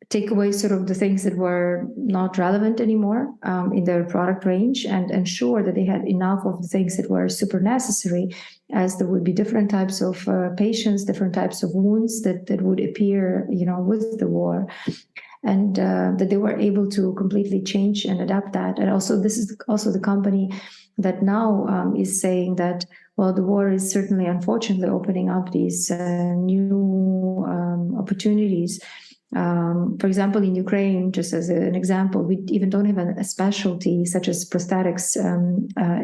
take away sort of the things that were not relevant anymore in their product range, and ensure that they had enough of the things that were super necessary, as there would be different types of patients, different types of wounds that would appear, with the war. And that they were able to completely change and adapt that. And also, this is also the company that now is saying that, well, the war is certainly, unfortunately, opening up these new opportunities. For example, in Ukraine, just as an example, we even don't have a specialty such as prosthetics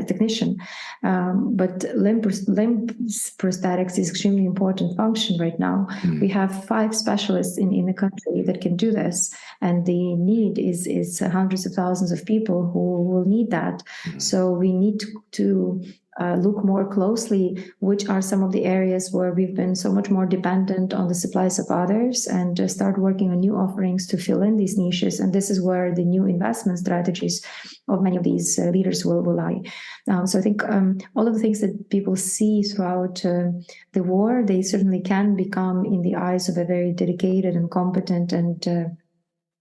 technician, but limb prosthetics is extremely important function right now. We have 5 specialists in the country that can do this, and the need is hundreds of thousands of people who will need that. So we need to look more closely which are some of the areas where we've been so much more dependent on the supplies of others, and start working on new offerings to fill in these niches. And this is where the new investment strategies of many of these leaders will lie. So I think all of the things that people see throughout the war, they certainly can become, in the eyes of a very dedicated and competent and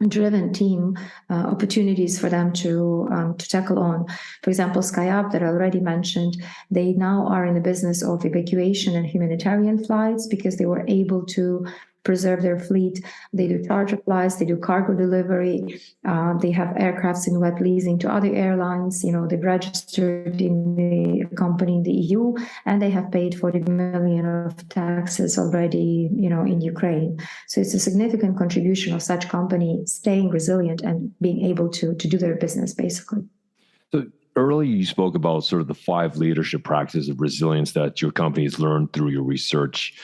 driven team, opportunities for them to tackle on. For example, SkyUp that I already mentioned, they now are in the business of evacuation and humanitarian flights because they were able to preserve their fleet. They do charter flights, they do cargo delivery, they have aircrafts in wet leasing to other airlines. They've registered in the company in the EU, and they have paid 40 million of taxes already, in Ukraine. So it's a significant contribution of such company staying resilient and being able to do their business, basically. So earlier you spoke about sort of the 5 leadership practices of resilience that your company has learned through your research.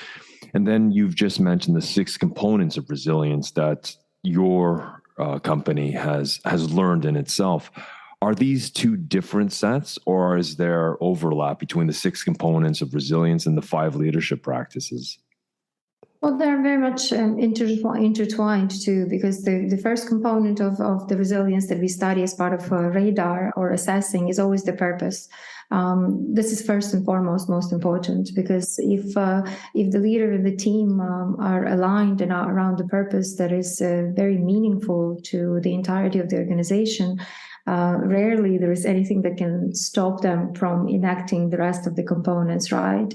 And then you've just mentioned the 6 components of resilience that your company has learned in itself. Are these 2 different sets, or is there overlap between the 6 components of resilience and the 5 leadership practices? Well, they're very much intertwined too, because the first component of the resilience that we study as part of radar or assessing is always the purpose. This is first and foremost most important, because if the leader and the team are aligned and are around the purpose that is very meaningful to the entirety of the organization, rarely there is anything that can stop them from enacting the rest of the components, right?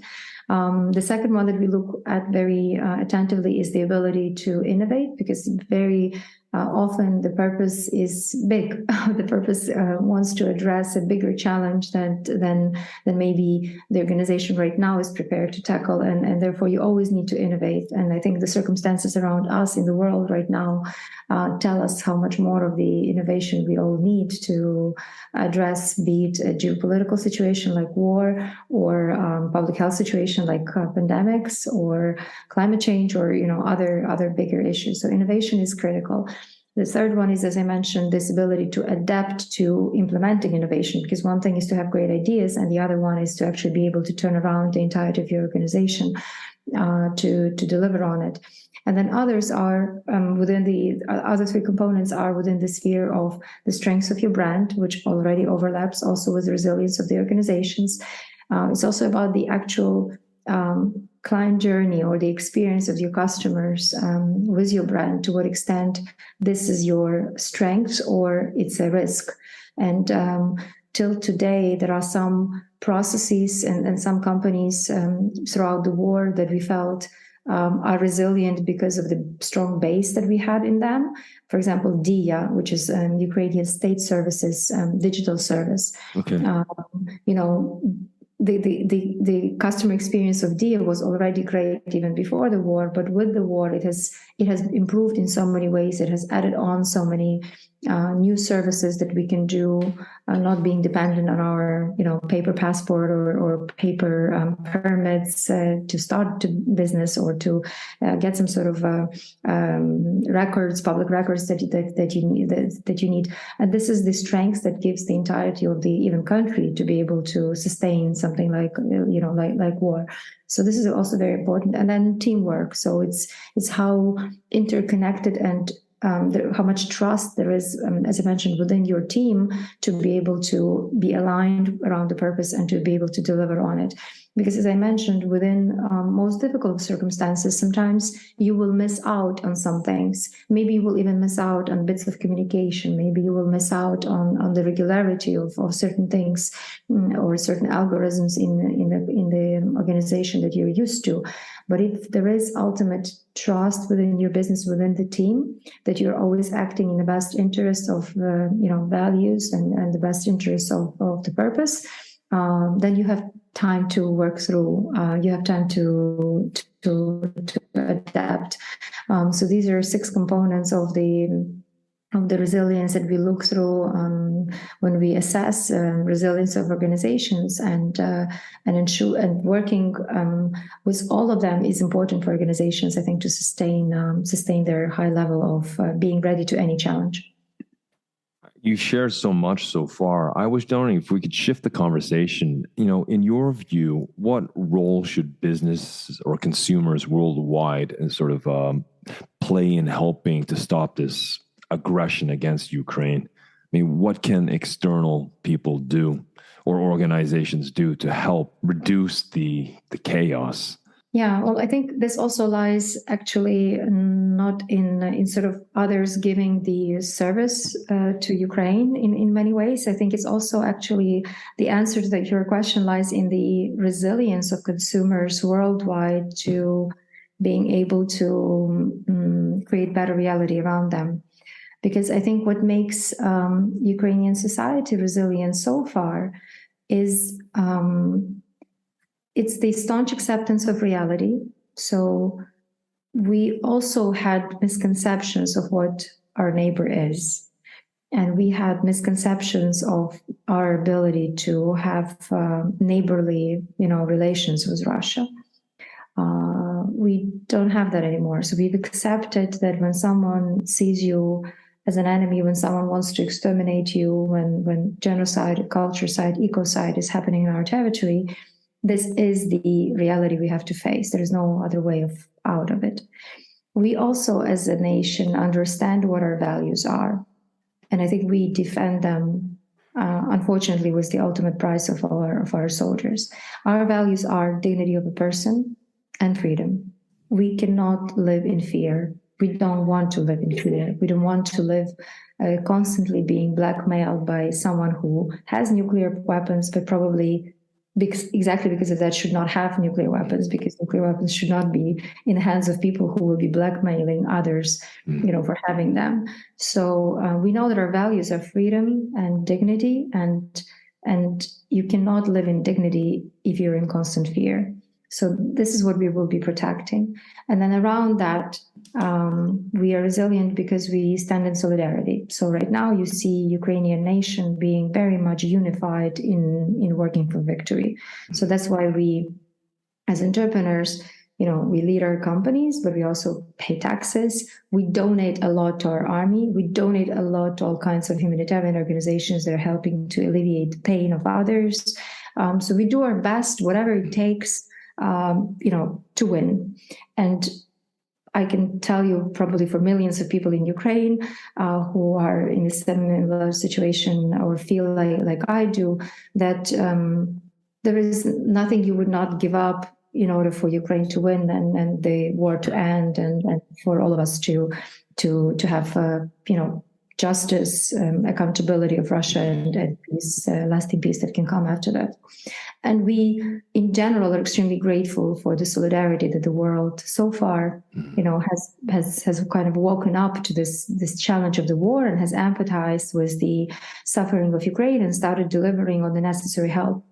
The second one that we look at very attentively is the ability to innovate, because very often the purpose is big. The purpose wants to address a bigger challenge than maybe the organization right now is prepared to tackle, and therefore you always need to innovate. And I think the circumstances around us in the world right now tell us how much more of the innovation we all need to address, be it a geopolitical situation like war, or public health situation like pandemics, or climate change, or other bigger issues. So innovation is critical. The third one is, as I mentioned, this ability to adapt to implementing innovation, because one thing is to have great ideas, and the other one is to actually be able to turn around the entirety of your organization to deliver on it. And then others are within the other 3 components are within the sphere of the strengths of your brand, which already overlaps also with the resilience of the organizations. It's also about the actual client journey or the experience of your customers with your brand, to what extent this is your strength or it's a risk. And till today, there are some processes and some companies throughout the war that we felt are resilient because of the strong base that we had in them. For example, DIA, which is Ukrainian State Services digital service. Okay. The customer experience of DIA was already great even before the war, but with the war, it has improved in so many ways. It has added on so many new services that we can do, not being dependent on our paper passport or paper permits to start to business, or to get some sort of records, public records that you need. And this is the strength that gives the entirety of the even country to be able to sustain something like war. So this is also very important. And then teamwork. So it's how interconnected and how much trust there is, as I mentioned, within your team to be able to be aligned around the purpose and to be able to deliver on it. Because as I mentioned, within most difficult circumstances, sometimes you will miss out on some things. Maybe you will even miss out on bits of communication. Maybe you will miss out on the regularity of certain things or certain algorithms in the organization that you're used to. But if there is ultimate trust within your business, within the team, that you're always acting in the best interest of values and the best interest of the purpose, then you have time to work through. You have time to adapt. So these are 6 components of the resilience that we look through when we assess resilience of organizations, and ensure, and working with all of them is important for organizations, I think, to sustain their high level of being ready to any challenge. You shared so much so far. I was wondering if we could shift the conversation. In your view, what role should business or consumers worldwide and sort of play in helping to stop this aggression against Ukraine? I mean, what can external people do or organizations do to help reduce the chaos? Yeah, well, I think this also lies actually not in sort of others giving the service to Ukraine in many ways. I think it's also actually the answer to your question lies in the resilience of consumers worldwide to being able to create better reality around them. Because I think what makes Ukrainian society resilient so far is it's the staunch acceptance of reality. So we also had misconceptions of what our neighbor is. And we had misconceptions of our ability to have neighborly, relations with Russia. We don't have that anymore. So we've accepted that when someone sees you as an enemy, when someone wants to exterminate you, when genocide, culturecide, ecocide is happening in our territory, this is the reality we have to face. There is no other way out of it. We also, as a nation, understand what our values are. And I think we defend them, unfortunately, with the ultimate price of our soldiers. Our values are dignity of a person and freedom. We cannot live in fear. We don't want to live in fear. We don't want to live constantly being blackmailed by someone who has nuclear weapons, but probably exactly because of that should not have nuclear weapons, because nuclear weapons should not be in the hands of people who will be blackmailing others, for having them. So we know that our values are freedom and dignity, and you cannot live in dignity if you're in constant fear. So this is what we will be protecting. And then around that, we are resilient because we stand in solidarity. So right now you see Ukrainian nation being very much unified in working for victory. So that's why we, as entrepreneurs, we lead our companies, but we also pay taxes. We donate a lot to our army. We donate a lot to all kinds of humanitarian organizations that are helping to alleviate the pain of others. So we do our best, whatever it takes, to win. And I can tell you, probably for millions of people in Ukraine who are in a similar situation or feel like I do, that there is nothing you would not give up in order for Ukraine to win and the war to end, and for all of us to have justice, accountability of Russia, and peace, lasting peace that can come after that. And we, in general, are extremely grateful for the solidarity that the world so far, has kind of woken up to this challenge of the war and has empathized with the suffering of Ukraine and started delivering on the necessary help.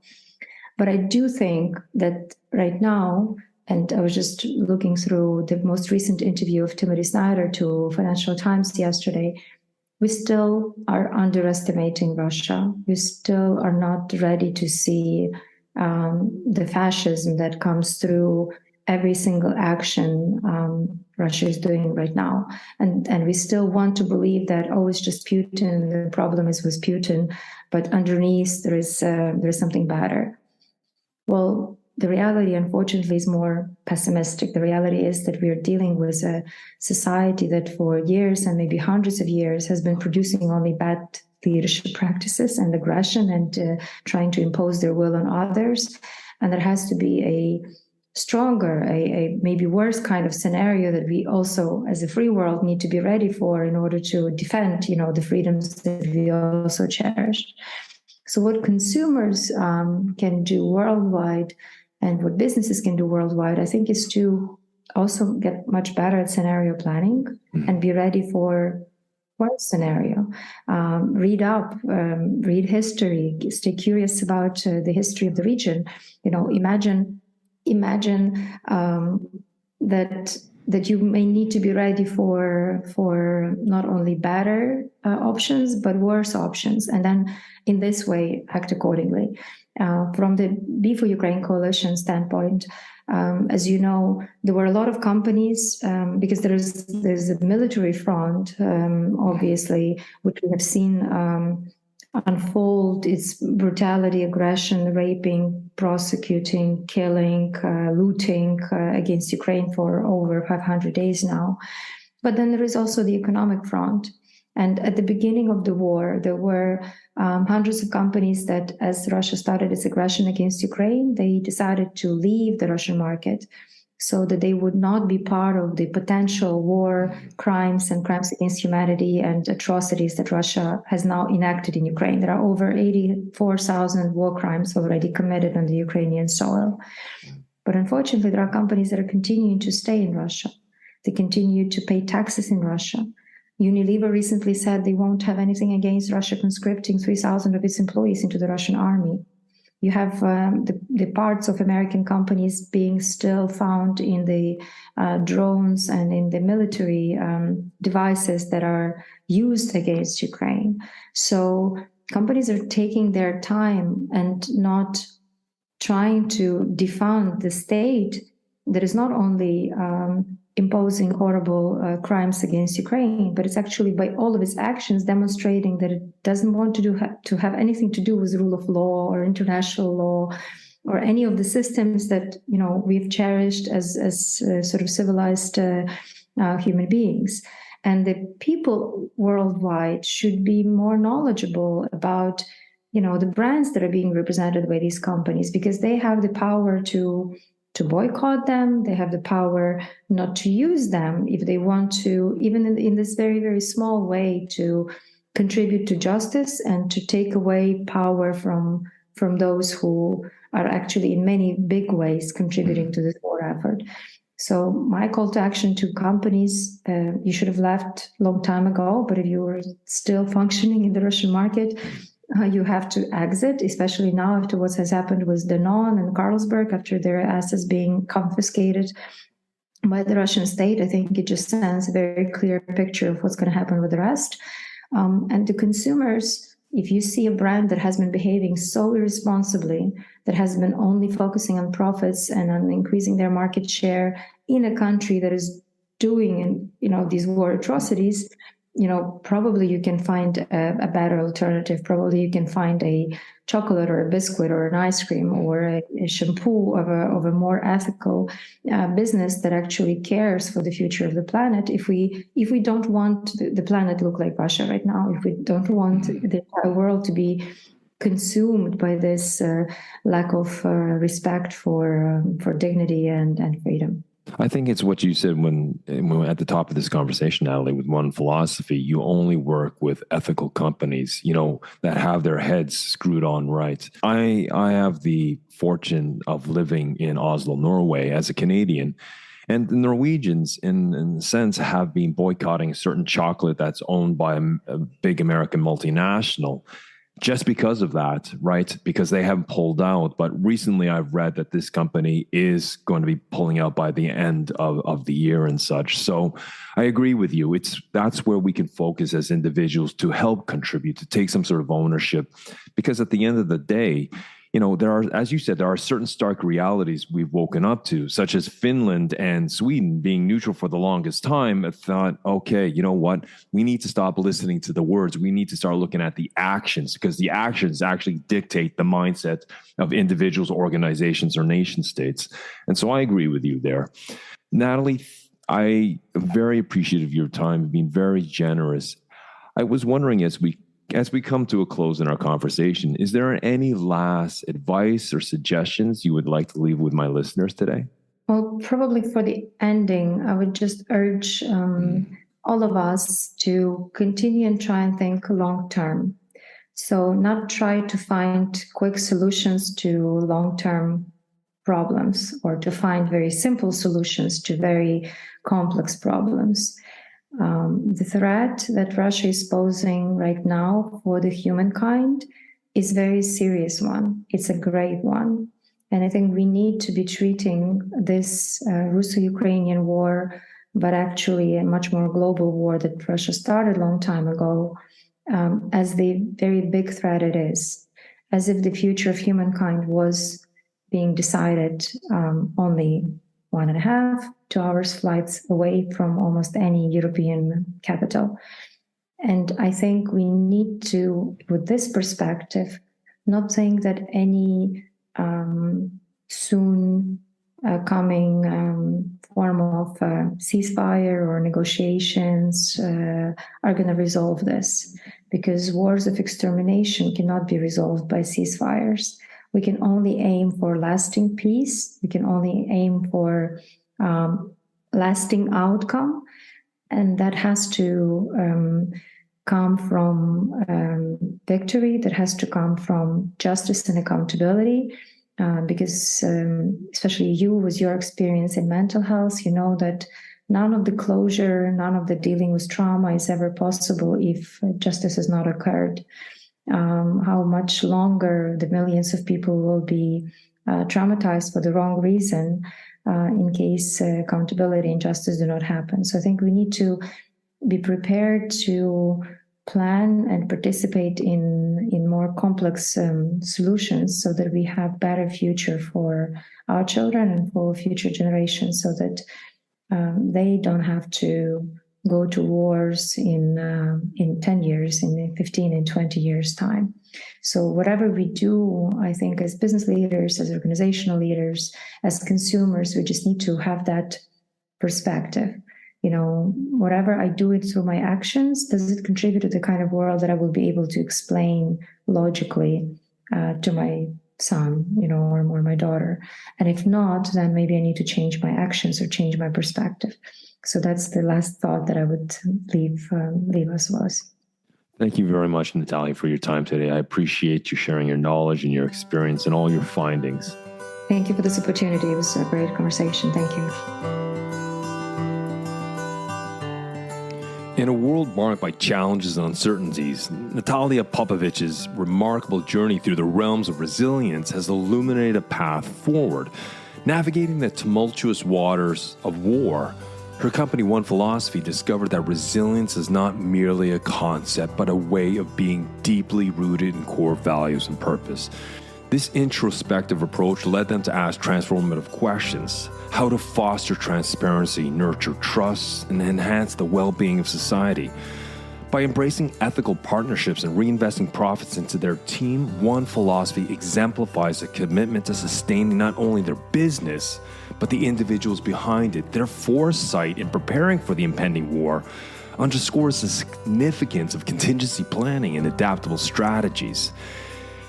But I do think that right now, and I was just looking through the most recent interview of Timothy Snyder to Financial Times yesterday, we still are underestimating Russia. We still are not ready to see the fascism that comes through every single action Russia is doing right now. And we still want to believe that, it's just Putin, the problem is with Putin, but underneath there is something better. Well, the reality, unfortunately, is more pessimistic. The reality is that we are dealing with a society that for years and maybe hundreds of years has been producing only bad leadership practices and aggression and trying to impose their will on others. And there has to be a stronger, a maybe worse kind of scenario that we also, as a free world, need to be ready for in order to defend, the freedoms that we also cherish. So what consumers can do worldwide and what businesses can do worldwide, I think, is to also get much better at scenario planning and be ready for one scenario. Read up, read history, stay curious about the history of the region. Imagine that you may need to be ready for not only better options, but worse options. And then in this way, act accordingly. From the Be for Ukraine coalition standpoint, As you know, there were a lot of companies, because there's a military front, obviously, which we have seen unfold its brutality, aggression, raping, prosecuting, killing, looting against Ukraine for over 500 days now. But then there is also the economic front. And at the beginning of the war, there were hundreds of companies that, as Russia started its aggression against Ukraine, they decided to leave the Russian market so that they would not be part of the potential war crimes and crimes against humanity and atrocities that Russia has now enacted in Ukraine. There are over 84,000 war crimes already committed on the Ukrainian soil. But unfortunately, there are companies that are continuing to stay in Russia. They continue to pay taxes in Russia. Unilever recently said they won't have anything against Russia conscripting 3,000 of its employees into the Russian army. You have the parts of American companies being still found in the drones and in the military devices that are used against Ukraine. So companies are taking their time and not trying to defund the state that is not only imposing horrible crimes against Ukraine, but it's actually by all of its actions demonstrating that it doesn't want to have anything to do with rule of law or international law or any of the systems that we've cherished as sort of civilized human beings. And the people worldwide should be more knowledgeable about the brands that are being represented by these companies, because they have the power to boycott them. They have the power not to use them if they want to, even in this very, very small way, to contribute to justice and to take away power from those who are actually in many big ways contributing to this war effort. So my call to action to companies, you should have left a long time ago, but if you were still functioning in the Russian market, you have to exit, especially now after what has happened with Danone and Carlsberg, after their assets being confiscated by the Russian state. I think it just sends a very clear picture of what's going to happen with the rest. And the consumers, if you see a brand that has been behaving so irresponsibly, that has been only focusing on profits and on increasing their market share in a country that is doing these war atrocities, probably you can find a better alternative. Probably you can find a chocolate or a biscuit or an ice cream or a shampoo of a more ethical business that actually cares for the future of the planet. If we don't want the planet to look like Russia right now, if we don't want the entire world to be consumed by this lack of respect for dignity and freedom. I think it's what you said when at the top of this conversation, Natalie, with one philosophy: you only work with ethical companies, that have their heads screwed on right. I have the fortune of living in Oslo, Norway, as a Canadian. And the Norwegians, in a sense, have been boycotting a certain chocolate that's owned by a big American multinational. Just because of that, right? Because they haven't pulled out. But recently I've read that this company is going to be pulling out by the end of the year and such. So I agree with you. That's where we can focus as individuals to help contribute, to take some sort of ownership. Because at the end of the day, there are, as you said, there are certain stark realities we've woken up to, such as Finland and Sweden being neutral for the longest time. I thought, okay, you know what? We need to stop listening to the words. We need to start looking at the actions, because the actions actually dictate the mindset of individuals, organizations, or nation states. And so I agree with you there. Natalie, I am very appreciative of your time, being very generous. I was wondering, as we come to a close in our conversation, is there any last advice or suggestions you would like to leave with my listeners today? Well, probably for the ending, I would just urge all of us to continue and try and think long term. So not try to find quick solutions to long-term problems or to find very simple solutions to very complex problems. The threat that Russia is posing right now for the humankind is a very serious one. It's a grave one. And I think we need to be treating this Russo-Ukrainian war, but actually a much more global war that Russia started a long time ago, as the very big threat it is, as if the future of humankind was being decided only 1.5, 2 hours flights away from almost any European capital. And I think we need to, with this perspective, not think that any soon coming form of ceasefire or negotiations are going to resolve this, because wars of extermination cannot be resolved by ceasefires. We can only aim for lasting peace. We can only aim for lasting outcome, and that has to come from victory, that has to come from justice and accountability, because especially you, with your experience in mental health, you know that none of the closure, none of the dealing with trauma is ever possible if justice has not occurred. How much longer the millions of people will be traumatized for the wrong reason in case accountability and justice do not happen. So I think we need to be prepared to plan and participate in more complex solutions, so that we have better future for our children and for future generations, so that they don't have to go to wars in 10 years, in 15 and 20 years time. So whatever we do, I think as business leaders, as organizational leaders, as consumers, we just need to have that perspective. You know, whatever I do it through my actions, does it contribute to the kind of world that I will be able to explain logically to my son, you know, or my daughter? And if not, then maybe I need to change my actions or change my perspective. So that's the last thought that I would leave us with. Thank you very much, Natalia, for your time today. I appreciate you sharing your knowledge and your experience and all your findings. Thank you for this opportunity. It was a great conversation. Thank you. In a world marked by challenges and uncertainties, Natalia Popovych's remarkable journey through the realms of resilience has illuminated a path forward. Navigating the tumultuous waters of war, her company One Philosophy discovered that resilience is not merely a concept, but a way of being deeply rooted in core values and purpose. This introspective approach led them to ask transformative questions: how to foster transparency, nurture trust, and enhance the well-being of society. By embracing ethical partnerships and reinvesting profits into their team, One Philosophy exemplifies a commitment to sustaining not only their business, but the individuals behind it. Their foresight in preparing for the impending war underscores the significance of contingency planning and adaptable strategies.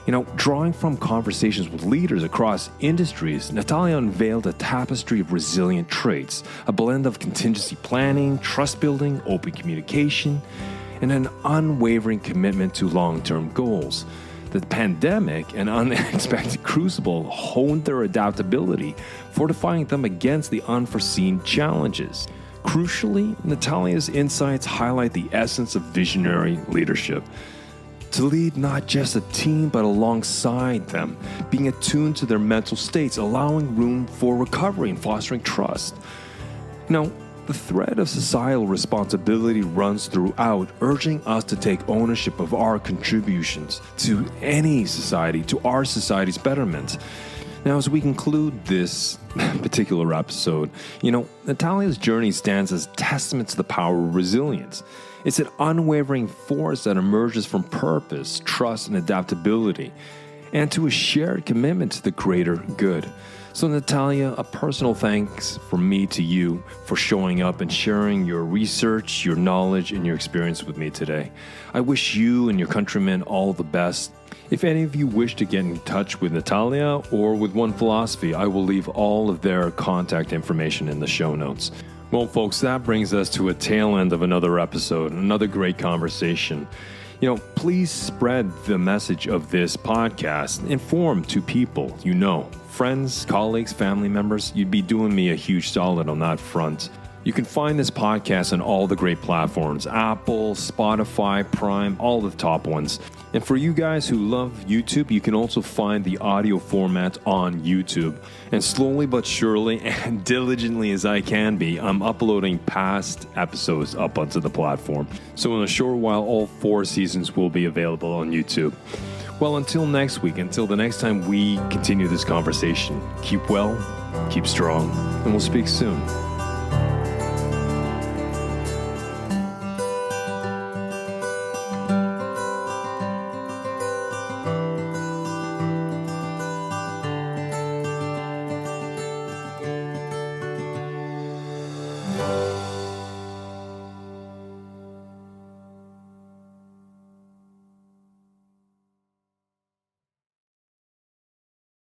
You know, drawing from conversations with leaders across industries, Natalia unveiled a tapestry of resilient traits, a blend of contingency planning, trust building, open communication, and an unwavering commitment to long-term goals. The pandemic and unexpected crucible honed their adaptability, fortifying them against the unforeseen challenges. Crucially, Natalia's insights highlight the essence of visionary leadership. To lead not just a team, but alongside them, being attuned to their mental states, allowing room for recovery and fostering trust. Now, the thread of societal responsibility runs throughout, urging us to take ownership of our contributions to any society, to our society's betterment. Now, as we conclude this particular episode, Natalia's journey stands as testament to the power of resilience. It's an unwavering force that emerges from purpose, trust, and adaptability, and to a shared commitment to the greater good. So, Natalia, a personal thanks from me to you for showing up and sharing your research, your knowledge, and your experience with me today. I wish you and your countrymen all the best. If any of you wish to get in touch with Natalia or with One Philosophy, I will leave all of their contact information in the show notes. Well, folks, that brings us to a tail end of another episode, another great conversation. Please spread the message of this podcast. Inform two people you know, friends, colleagues, family members. You'd be doing me a huge solid on that front. You can find this podcast on all the great platforms: Apple, Spotify, Prime, all the top ones. And for you guys who love YouTube, you can also find the audio format on YouTube. And slowly but surely, and diligently as I can be, I'm uploading past episodes up onto the platform. So in a short while, all 4 seasons will be available on YouTube. Well, until next week, until the next time we continue this conversation, keep well, keep strong, and we'll speak soon.